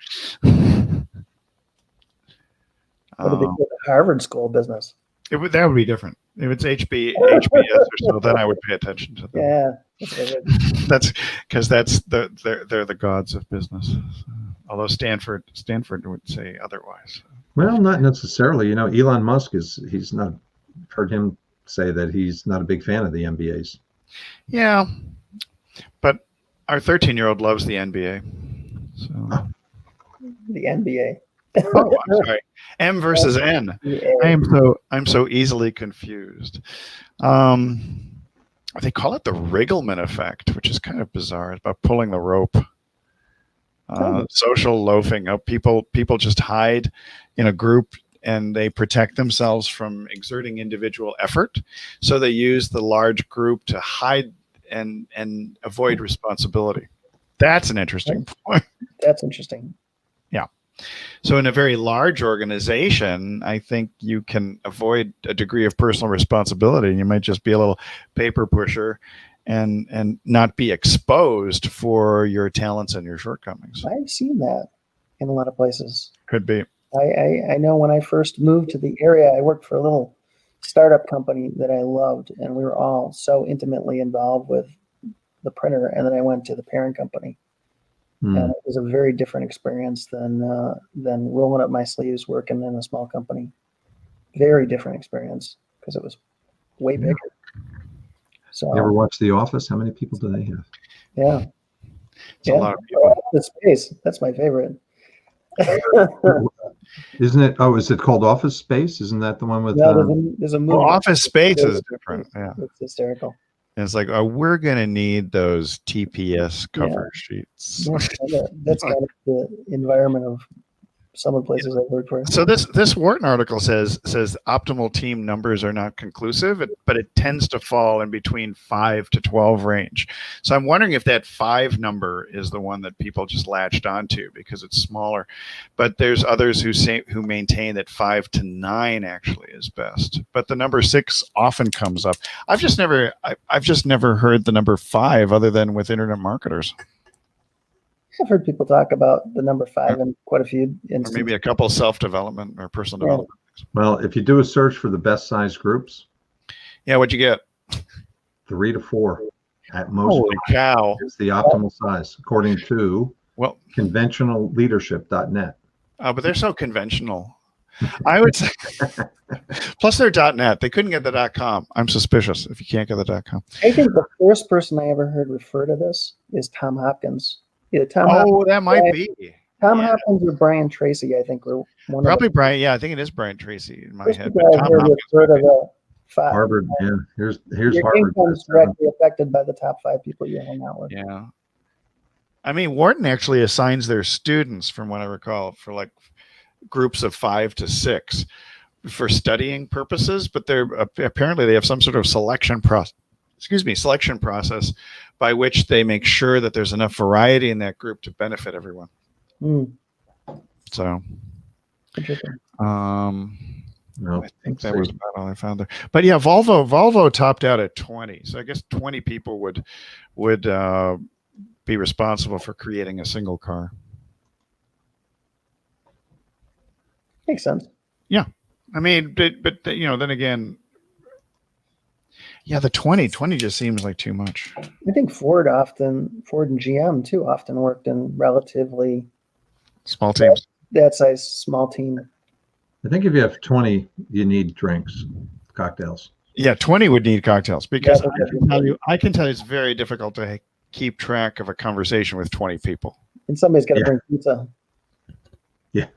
What did they do at the Harvard School of Business? That would be different. If it's HBS or so, then I would pay attention to them. Yeah. That's because they're the gods of business. Although Stanford would say otherwise. Well, not necessarily. Elon Musk he's not heard him say that he's not a big fan of the MBAs. Yeah, but our 13-year-old loves the NBA. So the NBA. Oh, I'm sorry. M versus N. I'm so easily confused. They call it the Wriggleman effect, which is kind of bizarre. It's about pulling the rope. Social loafing. People just hide in a group and they protect themselves from exerting individual effort. So they use the large group to hide and avoid responsibility. That's an interesting point. That's interesting. Yeah. So in a very large organization, I think you can avoid a degree of personal responsibility. You might just be a little paper pusher and not be exposed for your talents and your shortcomings. I've seen that in a lot of places. Could be. I know when I first moved to the area, I worked for a little startup company that I loved, and we were all so intimately involved with the printer. And then I went to the parent company. And it was a very different experience than rolling up my sleeves working in a small company. Very different experience because it was way bigger. So, you ever watch The Office? How many people do they have? Yeah. It's a lot of people. The Space. That's my favorite. Isn't it? Oh, is it called Office Space? Isn't that the one with? No, there's a movie. Well, Office Space is different. Yeah. It's hysterical. And it's like, we're going to need those TPS cover sheets. That's kind of the environment of some of the places I've worked for. So this Wharton article says optimal team numbers are not conclusive, but it tends to fall in between 5 to 12 range. So I'm wondering if that 5 number is the one that people just latched onto because it's smaller. But there's others who maintain that 5 to 9 actually is best. But the number 6 often comes up. I've just never heard the number 5 other than with internet marketers. I've heard people talk about the number 5 in quite a few instances. Or maybe a couple self-development or personal development. Well, if you do a search for the best size groups. Yeah, what'd you get? 3 to 4 at most. Holy cow. It's the optimal size, according to conventionalleadership.net. Oh, but they're so conventional. I would say. Plus they're .net. They couldn't get the .com. I'm suspicious if you can't get the .com. I think the first person I ever heard refer to this is Tom Hopkins. Yeah, that might be Tom Hopkins or Brian Tracy. I think were one probably Brian. Yeah, I think it is Brian Tracy in my head. But Tom Hopkins Harvard. Yeah, here's your Harvard. Income's directly affected by the top 5 people you hang out with. Yeah, I mean Wharton actually assigns their students, from what I recall, for like groups of 5 to 6 for studying purposes. But apparently they have some sort of selection process by which they make sure that there's enough variety in that group to benefit everyone. So, I think that was about all I found there. But yeah, Volvo topped out at 20. So I guess 20 people would be responsible for creating a single car. Makes sense. Yeah, I mean, but then again. Yeah, the 20 just seems like too much. I think Ford and GM too often worked in relatively small teams. That size small team. I think if you have 20, you need drinks, cocktails. Yeah, 20 would need cocktails because I can tell you it's very difficult to keep track of a conversation with 20 people. And somebody's got to bring pizza. Yeah.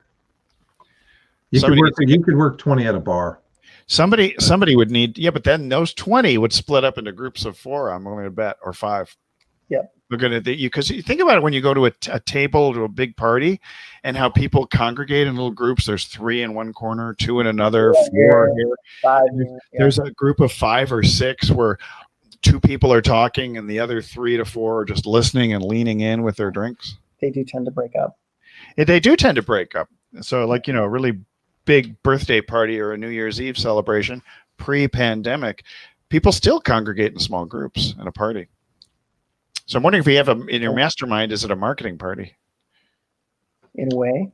You could work 20 at a bar. Somebody would need, but then those 20 would split up into groups of 4, I'm willing to bet, or 5. Yep. looking at you, because you think about it when you go to a table, to a big party, and how people congregate in little groups. There's 3 in one corner, 2 in another, 4 here. 5 There's a group of 5 or 6 where 2 people are talking and the other 3 to 4 are just listening and leaning in with their drinks. They do tend to break up. They do tend to break up. So like, a really big birthday party or a New Year's Eve celebration pre-pandemic, people still congregate in small groups at a party. So I'm wondering if you have in your mastermind, is it a marketing party? In a way.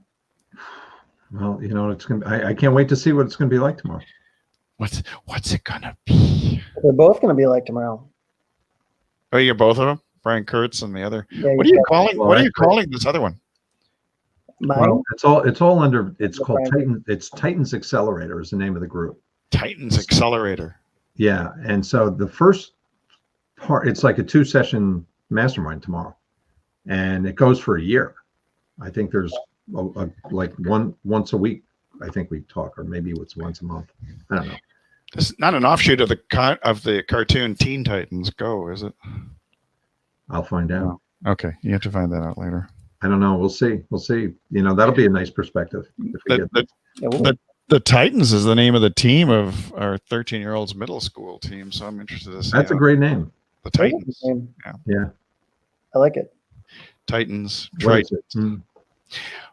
Well, it's gonna. I can't wait to see what it's gonna be like tomorrow. What's it gonna be? They're both gonna be like tomorrow. Oh, you're both of them, Brian Kurtz and the other. Yeah, what are you calling? What are you calling this other one? Mine? Well, it's all under. It's called Titan. It's Titans Accelerator is the name of the group. Titans Accelerator. Yeah, and so the first part, it's like a 2-session mastermind tomorrow, and it goes for a year. I think there's like once a week. I think we talk, or maybe it's once a month. I don't know. This is not an offshoot of the cartoon Teen Titans Go, is it? I'll find out. Okay, you have to find that out later. I don't know. We'll see. That'll be a nice perspective. The Titans is the name of the team of our 13-year-old's middle school team, so I'm interested to see. That's a great name. The Titans. Yeah. I like it. Titans. Titans.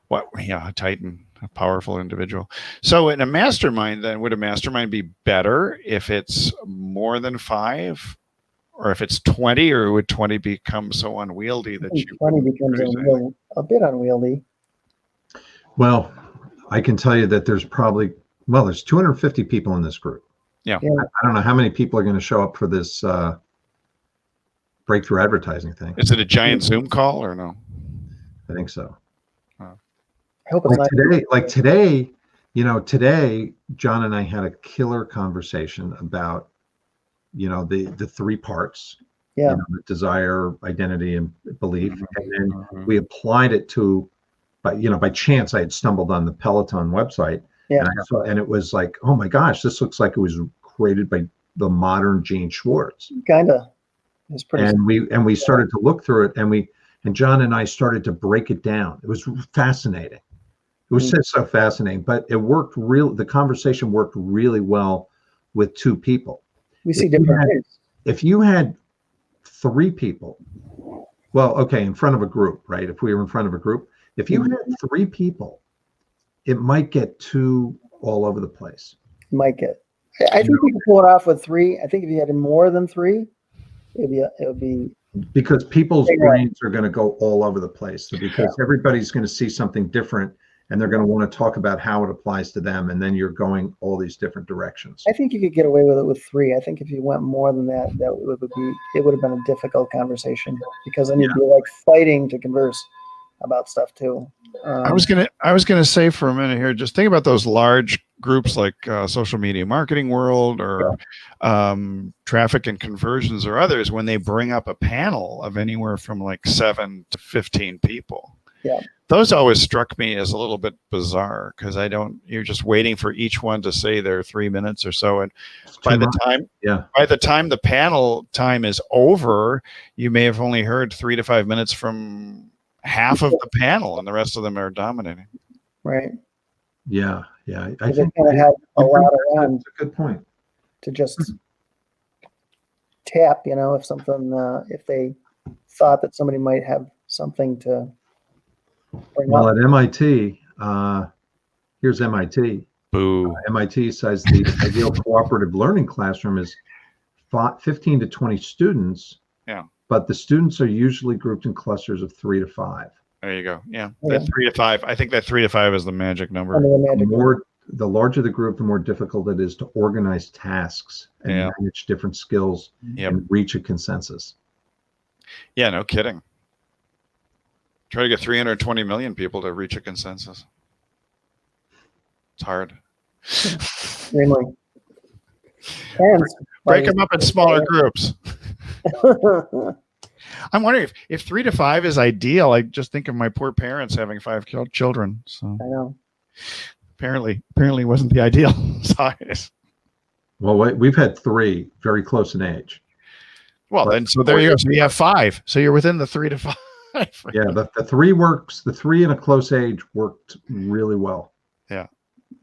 What? Yeah, a Titan, a powerful individual. So in a mastermind, then, would a mastermind be better if it's more than 5, or if it's 20, or would 20 become so unwieldy that 20 becomes a bit unwieldy? Well, I can tell you that there's 250 people in this group. Yeah. I don't know how many people are going to show up for this breakthrough advertising thing. Is it a giant Zoom call or no? I think so. I hope it's today, today, John and I had a killer conversation about, the 3 parts. Yeah. Desire, identity, and belief. And then we applied it to, by chance, I had stumbled on the Peloton website. Yeah. And it was like, oh my gosh, this looks like it was created by the modern Gene Schwartz. Kinda. It's pretty. And we started to look through it, and John and I started to break it down. It was fascinating. It was so fascinating, but it worked the conversation worked really well with 2 people. We see different things. If you had 3 people, well, okay, in front of a group, right? If we were in front of a group, if you had 3 people, it might get too all over the place. Might get. I think we can pull it off with 3. I think if you had more than 3, it would be. Because people's brains are going to go all over the place. So because everybody's going to see something different, and they're going to want to talk about how it applies to them, and then you're going all these different directions. I think you could get away with it with 3. I think if you went more than that, it would have been a difficult conversation, because then you'd be like fighting to converse about stuff too. I was gonna say for a minute here, just think about those large groups like Social Media Marketing World or Traffic and Conversions or others, when they bring up a panel of anywhere from like 7 to 15 people. Yeah. Those always struck me as a little bit bizarre, because you're just waiting for each one to say their 3 minutes or so. And by the time the panel time is over, you may have only heard 3 to 5 minutes from half of the panel, and the rest of them are dominating. Right. Yeah. I think they have a lot around. That's a good point. To just tap, if they thought that somebody might have something to bring up. Well, at MIT, here's MIT. Boo. MIT says the ideal cooperative learning classroom is 15 to 20 students. Yeah. But the students are usually grouped in clusters of 3 to 5. There you go. Yeah. That 3 to 5. I think that 3 to 5 is the magic number. The larger the group, the more difficult it is to organize tasks and manage different skills and reach a consensus. Yeah, no kidding. Try to get 320 million people to reach a consensus. It's hard. Extremely. Break them up in smaller groups. I'm wondering if 3 to 5 is ideal. I just think of my poor parents having 5 children. So I know. Apparently wasn't the ideal size. Well, we've had 3 very close in age. Well, then, so there you go. So you have 5. So you're within the 3 to 5. Yeah, the 3 works. The 3 in a close age worked really well.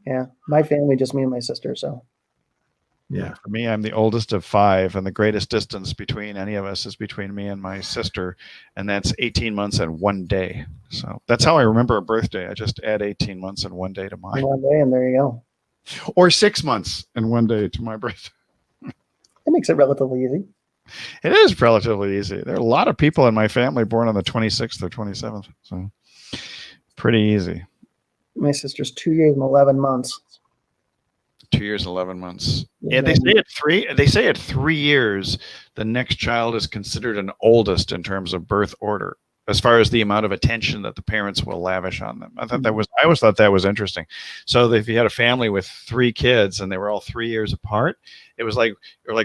Yeah. My family, just me and my sister. So. Yeah. For me, I'm the oldest of 5, and the greatest distance between any of us is between me and my sister, and that's 18 months and 1 day. So that's how I remember a birthday. I just add 18 months and 1 day to mine. 1 day, and there you go. Or 6 months and 1 day to my birthday. That makes it relatively easy. It is relatively easy. There are a lot of people in my family born on the 26th or 27th, so pretty easy. My sister's 2 years and 11 months. 2 years, 11 months. Yeah, they say at 3. They say at 3 years, the next child is considered an oldest in terms of birth order, as far as the amount of attention that the parents will lavish on them. I always thought that was interesting. So if you had a family with 3 kids and they were all 3 years apart, it was like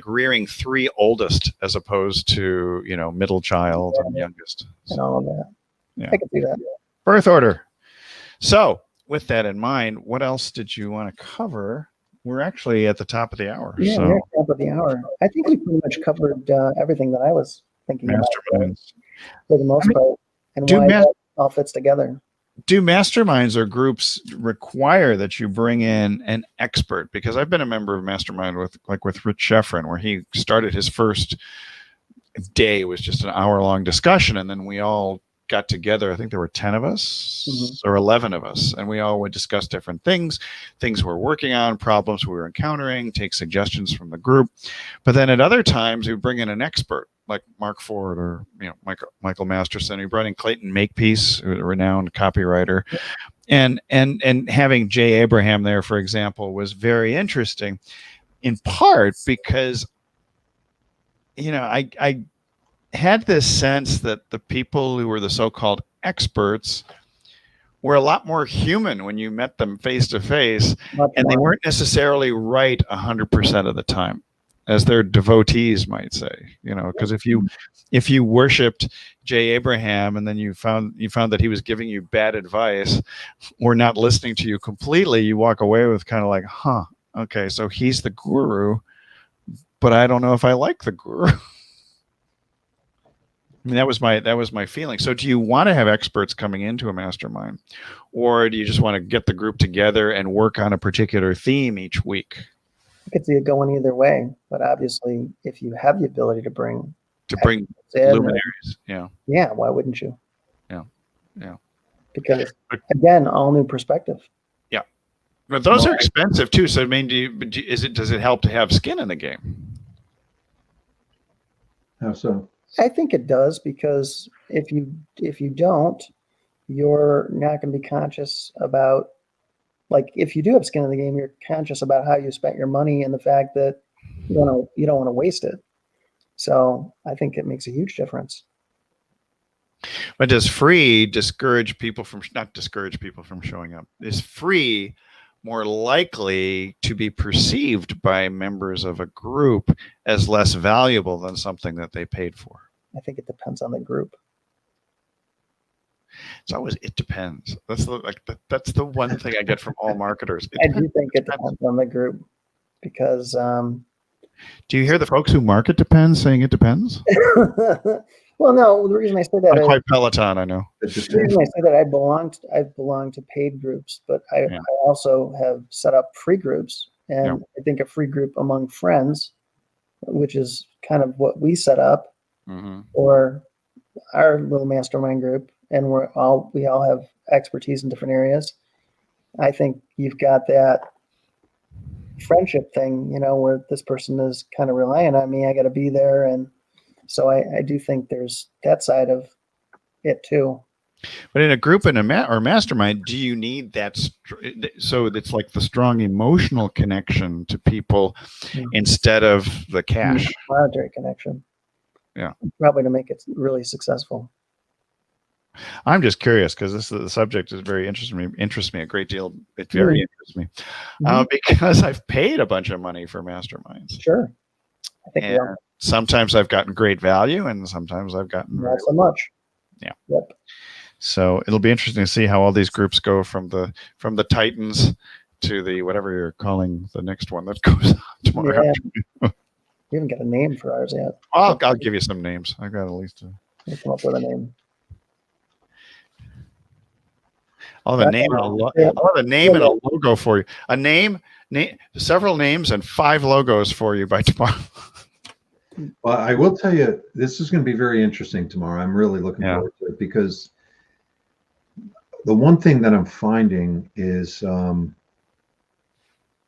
rearing 3 oldest as opposed to, middle child and youngest. And all of that. Yeah. I can see that. Birth order. So with that in mind, what else did you want to cover? We're actually at the top of the hour. Yeah, so. we're at the top of the hour. I think we pretty much covered everything that I was thinking Masterminds. about for the most part, and why that all fits together. Do masterminds or groups require that you bring in an expert? Because I've been a member of Mastermind with Rich Sheffrin, where he started his first day was just an hour-long discussion, and then we all got together. I think there were 10 of us or 11 of us, and we all would discuss different things we're working on, problems we were encountering, take suggestions from the group. But then at other times, we would bring in an expert like Mark Ford or Michael Masterson. We brought in Clayton Makepeace, a renowned copywriter, and having Jay Abraham there, for example, was very interesting, in part because I had this sense that the people who were the so-called experts were a lot more human when you met them face to face, and they weren't necessarily right 100% of the time, as their devotees might say. Because if you worshipped Jay Abraham and then you found that he was giving you bad advice or not listening to you completely, you walk away with kind of like, okay, so he's the guru, but I don't know if I like the guru. I mean, that was my feeling. So do you want to have experts coming into a mastermind, or do you just want to get the group together and work on a particular theme each week? I could see it going either way, but obviously if you have the ability to bring luminaries, yeah, why wouldn't you? Yeah. Because again, all new perspective. Yeah, but those are expensive too. So I mean, does it help to have skin in the game? How so? I think it does, because if you don't, you're not going to be conscious about, like, if you do have skin in the game, you're conscious about how you spent your money and the fact that you don't want to waste it. So I think it makes a huge difference. But does free not discourage people from showing up? Is free more likely to be perceived by members of a group as less valuable than something that they paid for? I think it depends on the group. It's always, it depends. That's the one thing I get from all marketers. I do think it depends on the group, because do you hear the folks who market depends saying it depends? Well, no, the reason I say that, not quite Peloton, I know. The reason I say that, I've belonged to paid groups, but I also have set up free groups, and I think a free group among friends, which is kind of what we set up, or our little mastermind group, and we all have expertise in different areas. I think you've got that friendship thing, where this person is kind of relying on me. I got to be there, and so I do think there's that side of it too. But in a group or mastermind, do you need that? So it's like the strong emotional connection to people instead of the cash. Monetary connection. Yeah. Probably to make it really successful. I'm just curious, because the subject is very interests me a great deal. It very interests me because I've paid a bunch of money for masterminds. Sure. I think sometimes I've gotten great value, and sometimes I've gotten not so much. Yeah. Yep. So it'll be interesting to see how all these groups go from the Titans to the whatever you're calling the next one that goes on tomorrow. Yeah. We haven't got a name for ours yet. I'll give you some names. I got at least We'll come up with a name. I'll have a name and a logo for you. A name, several names, and 5 logos for you by tomorrow. Well, I will tell you, this is going to be very interesting tomorrow. I'm really looking forward to it, because the one thing that I'm finding is that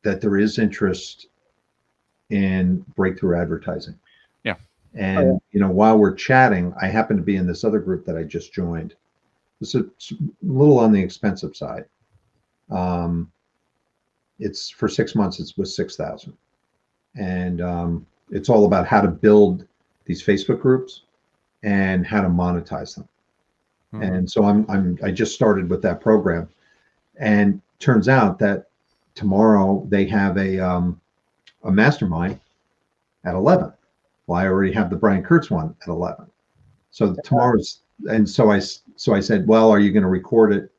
there is interest in breakthrough advertising. Yeah. And, while we're chatting, I happen to be in this other group that I just joined. It's a little on the expensive side. It's for 6 months, it's with 6,000. And it's all about how to build these Facebook groups and how to monetize them. Mm-hmm. And so I just started with that program, and turns out that tomorrow they have a mastermind at 11. Well, I already have the Brian Kurtz one at 11. So tomorrow's, and so I said, well, are you going to record it?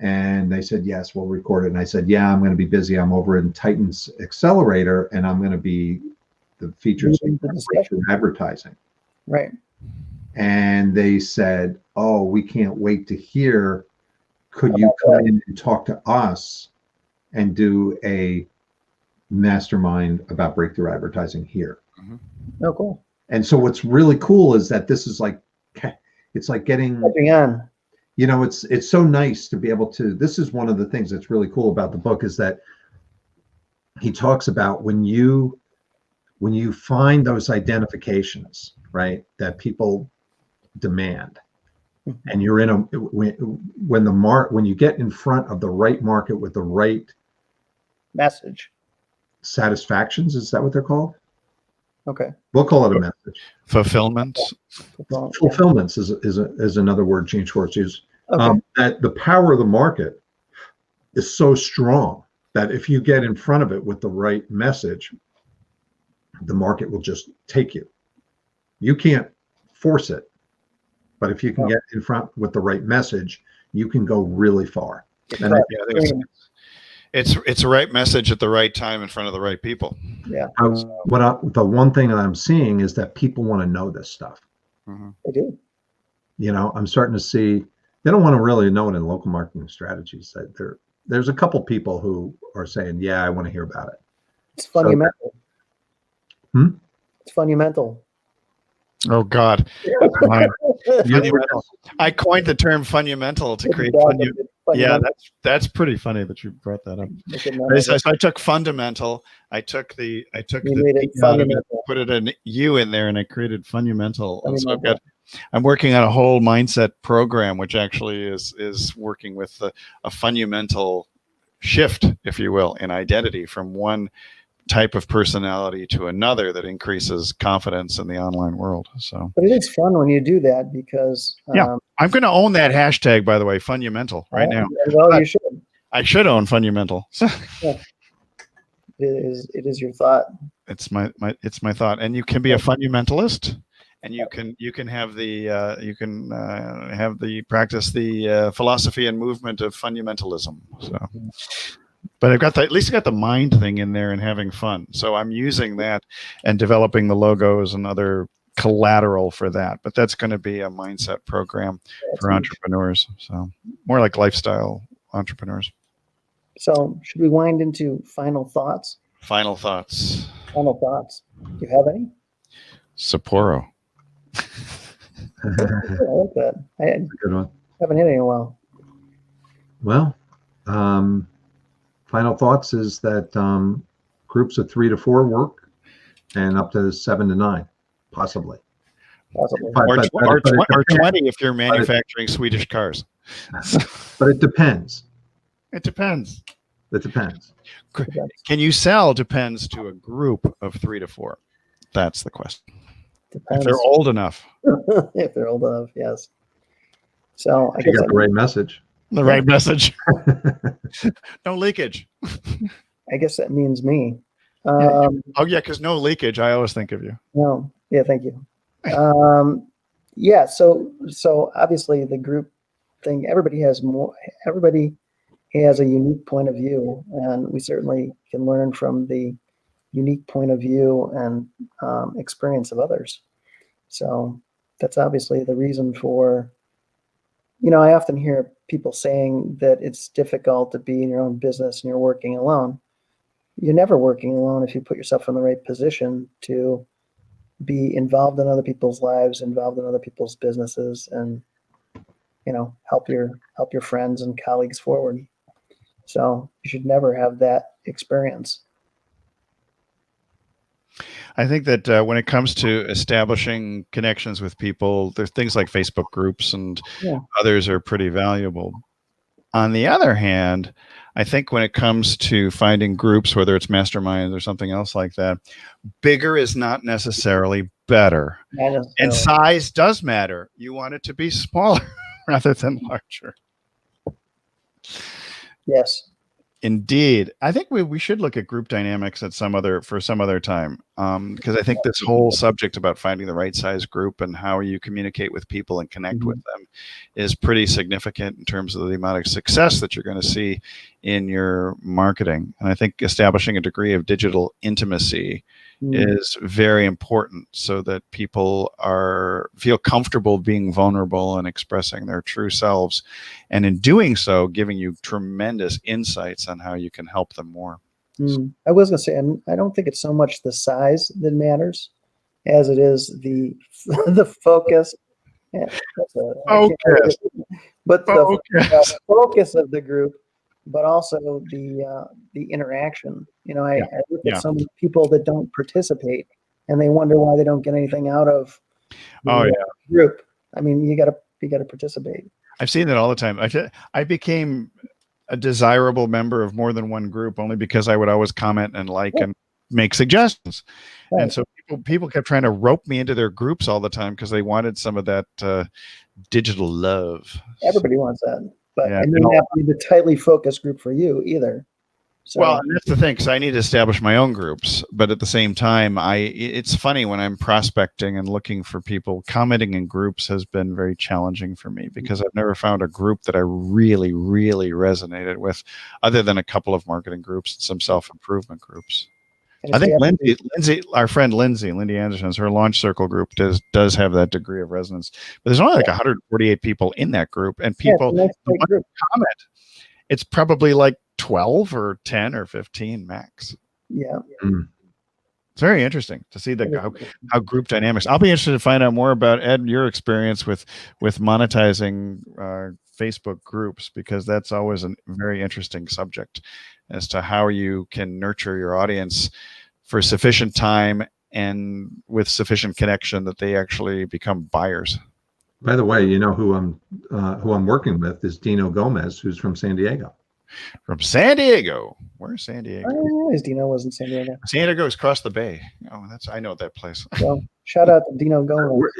And they said, yes, we'll record it. And I said, yeah, I'm going to be busy. I'm over in Titan's Accelerator, and I'm going to be the features for advertising. Right. And they said, oh, we can't wait to hear. Could you come in and talk to us and do a mastermind about breakthrough advertising here? Mm-hmm. Oh, cool. And so what's really cool is that this is like, it's like getting, it's so nice to be able to, this is one of the things that's really cool about the book, is that he talks about when you find those identifications, right, that people demand, and you're in when you get in front of the right market with the right message, satisfactions, is that what they're called? Okay, we'll call it a message. Fulfillments. Fulfillments is another word Gene Schwartz used. Okay. That the power of the market is so strong that if you get in front of it with the right message, the market will just take you. You can't force it, but if you can get in front with the right message, you can go really far. And it's the right message at the right time in front of the right people. Yeah. The one thing that I'm seeing is that people want to know this stuff. Mm-hmm. They do. I'm starting to see they don't want to really know it in local marketing strategies. That there's a couple people who are saying, "Yeah, I want to hear about it." It's fundamental. It's fundamental. Oh God, I coined the term fundamental to create Yeah, that's pretty funny that you brought that up. So I took fundamental. I took the put it an U in there, and I created fundamental. And so I'm working on a whole mindset program, which actually is working with a fundamental shift, if you will, in identity from one type of personality to another that increases confidence in the online world. So, but it is fun when you do that, because I'm going to own that hashtag, by the way, fundamental, right now. Well, you should. I should own fundamental. Yeah. It is your thought. It's my thought, and you can be a fundamentalist, and you can have the practice the philosophy and movement of fundamentalism. So. But I've got at least got the mind thing in there and having fun. So I'm using that and developing the logos and other collateral for that. But that's going to be a mindset program for entrepreneurs. So more like lifestyle entrepreneurs. So should we wind into final thoughts? Final thoughts. Final thoughts. Do you have any? Sapporo. I like that. That's a good one. Haven't hit it in a while. Well, final thoughts is that groups of 3 to 4 work, and up to 7 to 9, possibly. Or 20 if you're manufacturing Swedish cars. But it depends. It depends. It depends. Can you sell depends to a group of 3 to 4? That's the question. Depends. If they're old enough. If they're old enough, yes. So I guess you got the right message. The right message. No leakage. I guess that means me. Because no leakage. I always think of you. No. Yeah, thank you. So obviously the group thing, everybody has a unique point of view, and we certainly can learn from the unique point of view and experience of others. So that's obviously the reason for, I often hear people saying that it's difficult to be in your own business and you're working alone. You're never working alone if you put yourself in the right position to be involved in other people's lives, involved in other people's businesses, and help your friends and colleagues forward. So you should never have that experience. I think that when it comes to establishing connections with people, there's things like Facebook groups and others are pretty valuable. On the other hand, I think when it comes to finding groups, whether it's masterminds or something else like that, bigger is not necessarily better. And size does matter. You want it to be smaller rather than larger. Yes. Indeed. I think we should look at group dynamics at some other time, because I think this whole subject about finding the right size group and how you communicate with people and connect with them is pretty significant in terms of the amount of success that you're going to see in your marketing. And I think establishing a degree of digital intimacy is very important so that people feel comfortable being vulnerable and expressing their true selves, and in doing so giving you tremendous insights on how you can help them more. I was going to say, I don't think it's so much the size that matters as it is the focus. But the focus of the group, but also the interaction. I look at some people that don't participate and they wonder why they don't get anything out of the group. I mean, you got to participate. I've seen that all the time. I became a desirable member of more than one group only because I would always comment and and make suggestions. Right. And so people kept trying to rope me into their groups all the time because they wanted some of that digital love. Everybody wants that. But it may not be the tightly focused group for you either. So. Well, and that's the thing, because I need to establish my own groups. But at the same time, it's funny when I'm prospecting and looking for people, commenting in groups has been very challenging for me because I've never found a group that I really, really resonated with, other than a couple of marketing groups and some self-improvement groups. I think Lindsay, our friend Lindsay Anderson's, her Launch Circle group does have that degree of resonance. But there's only like 148 people in that group, and people comment. It's probably like 12 or 10 or 15 max. Yeah. It's very interesting to see how group dynamics. I'll be interested to find out more about, Ed, your experience with monetizing Facebook groups, because that's always a very interesting subject as to how you can nurture your audience for sufficient time and with sufficient connection that they actually become buyers. By the way, who I'm working with is Dino Gomez, who's from San Diego. From San Diego. Where's San Diego? I didn't realize Dino was in San Diego. San Diego is across the bay. Oh, I know that place. Well, shout out to Dino Gomez.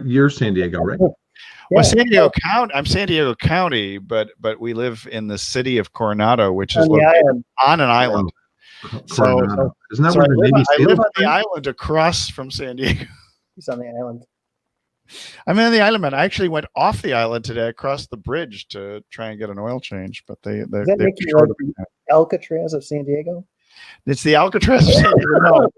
You're San Diego, right? Well, San Diego County. I'm San Diego County, but we live in the city of Coronado, which is located on an island. So isn't that where the Navy SEALs? I live on the island across from San Diego. He's on the island. I'm in the island, man. I actually went off the island today. I crossed the bridge to try and get an oil change, but does that make you like the Alcatraz of San Diego? It's the Alcatraz of San Diego. No.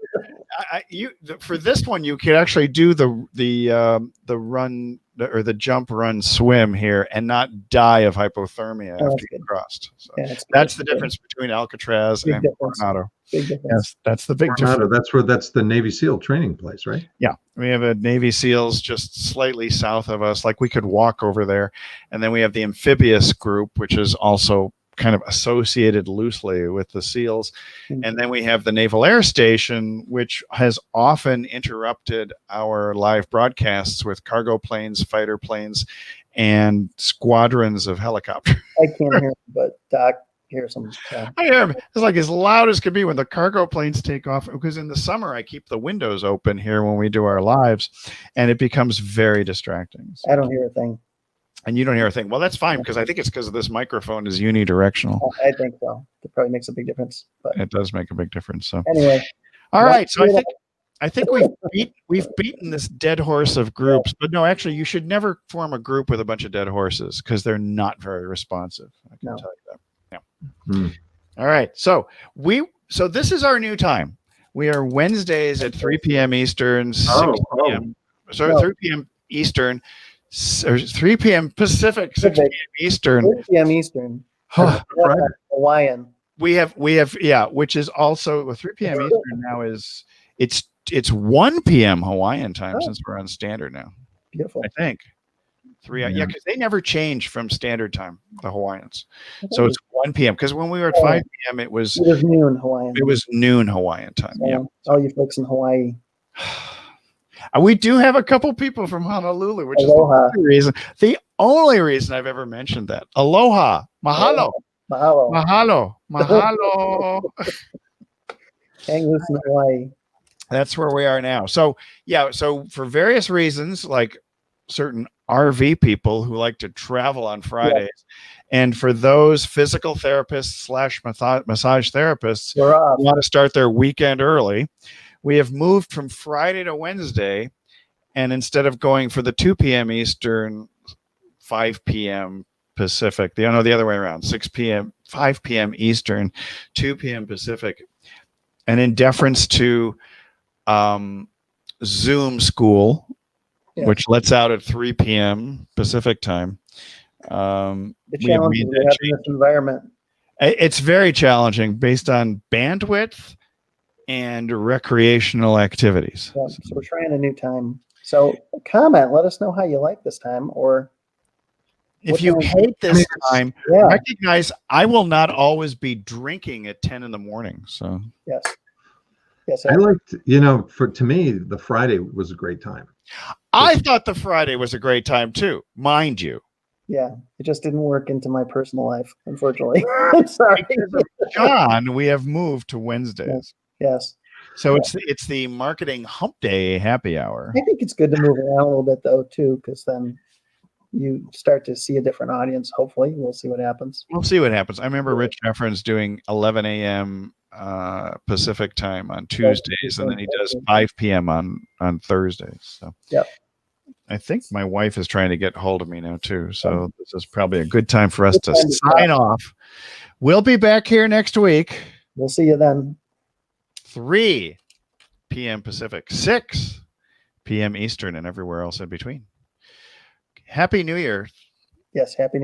For this one, you could actually do the run or the jump, run, swim here and not die of hypothermia after you crossed. So that's the difference between Alcatraz and Coronado. Big difference. Yes, that's the big difference. That's the Navy SEAL training place, right? Yeah, we have a Navy SEALs just slightly south of us. Like we could walk over there, and then we have the amphibious group, which is also kind of associated loosely with the SEALs. And then we have the Naval Air Station, which has often interrupted our live broadcasts with cargo planes, fighter planes, and squadrons of helicopters. I can't hear him, but Doc hears him. I hear him. It's like as loud as could be when the cargo planes take off, because in the summer I keep the windows open here when we do our lives, and it becomes very distracting. I don't hear a thing. And you don't hear a thing. Well, that's fine, because I think it's because this microphone is unidirectional. I think so. It probably makes a big difference. But it does make a big difference. So anyway, all right. So I think we've beaten this dead horse of groups. But no, actually, you should never form a group with a bunch of dead horses, because they're not very responsive. I can tell you that. Yeah. All right. So this is our new time. We are Wednesdays at 3 p.m. Eastern, 6 p.m. Sorry, 3 p.m. Eastern, or 3 p.m. Pacific, 6 p.m. Eastern. 6 p.m. Eastern. Hawaiian. We have, which is also 3 p.m. Eastern now is it's 1 p.m. Hawaiian time since we're on standard now. Beautiful. I think. 3, because they never change from standard time, the Hawaiians. So it's 1 p.m. Because when we were at 5 p.m., it was noon Hawaiian. It was noon Hawaiian time. So, all you folks in Hawaii. We do have a couple people from Honolulu, which Aloha. is the only reason I've ever mentioned that. Aloha. Mahalo. Mahalo. Mahalo. Mahalo. Hang loose in Hawaii. That's where we are now. So, so for various reasons, like certain RV people who like to travel on Fridays, and for those physical therapists / massage therapists who want to start their weekend early, we have moved from Friday to Wednesday, and instead of going for the 2 p.m. Eastern, 5 p.m. Pacific, the other way around, 6 p.m., 5 p.m. Eastern, 2 p.m. Pacific, and in deference to Zoom school, which lets out at 3 p.m. Pacific time. The challenge in this environment. It's very challenging based on bandwidth and recreational activities. Yeah, so we're trying a new time. So comment, let us know how you like this time, or if you hate this time, recognize I will not always be drinking at 10 in the morning. So yes. I liked, to me, the Friday was a great time. I thought the Friday was a great time too, mind you. Yeah, it just didn't work into my personal life, unfortunately. I'm sorry. John, we have moved to Wednesdays. Yes. So it's the marketing hump day happy hour. I think it's good to move around a little bit though too, because then you start to see a different audience. Hopefully, we'll see what happens. We'll see what happens. I remember Rich Jeffrens doing 11 a.m. Pacific time on Tuesdays, and then he does 5 p.m. on Thursdays. So I think my wife is trying to get hold of me now too. So this is probably a good time for us to sign off. We'll be back here next week. We'll see you then. 3 p.m. Pacific, 6 p.m. Eastern, and everywhere else in between. Happy New Year. Yes, Happy New Year.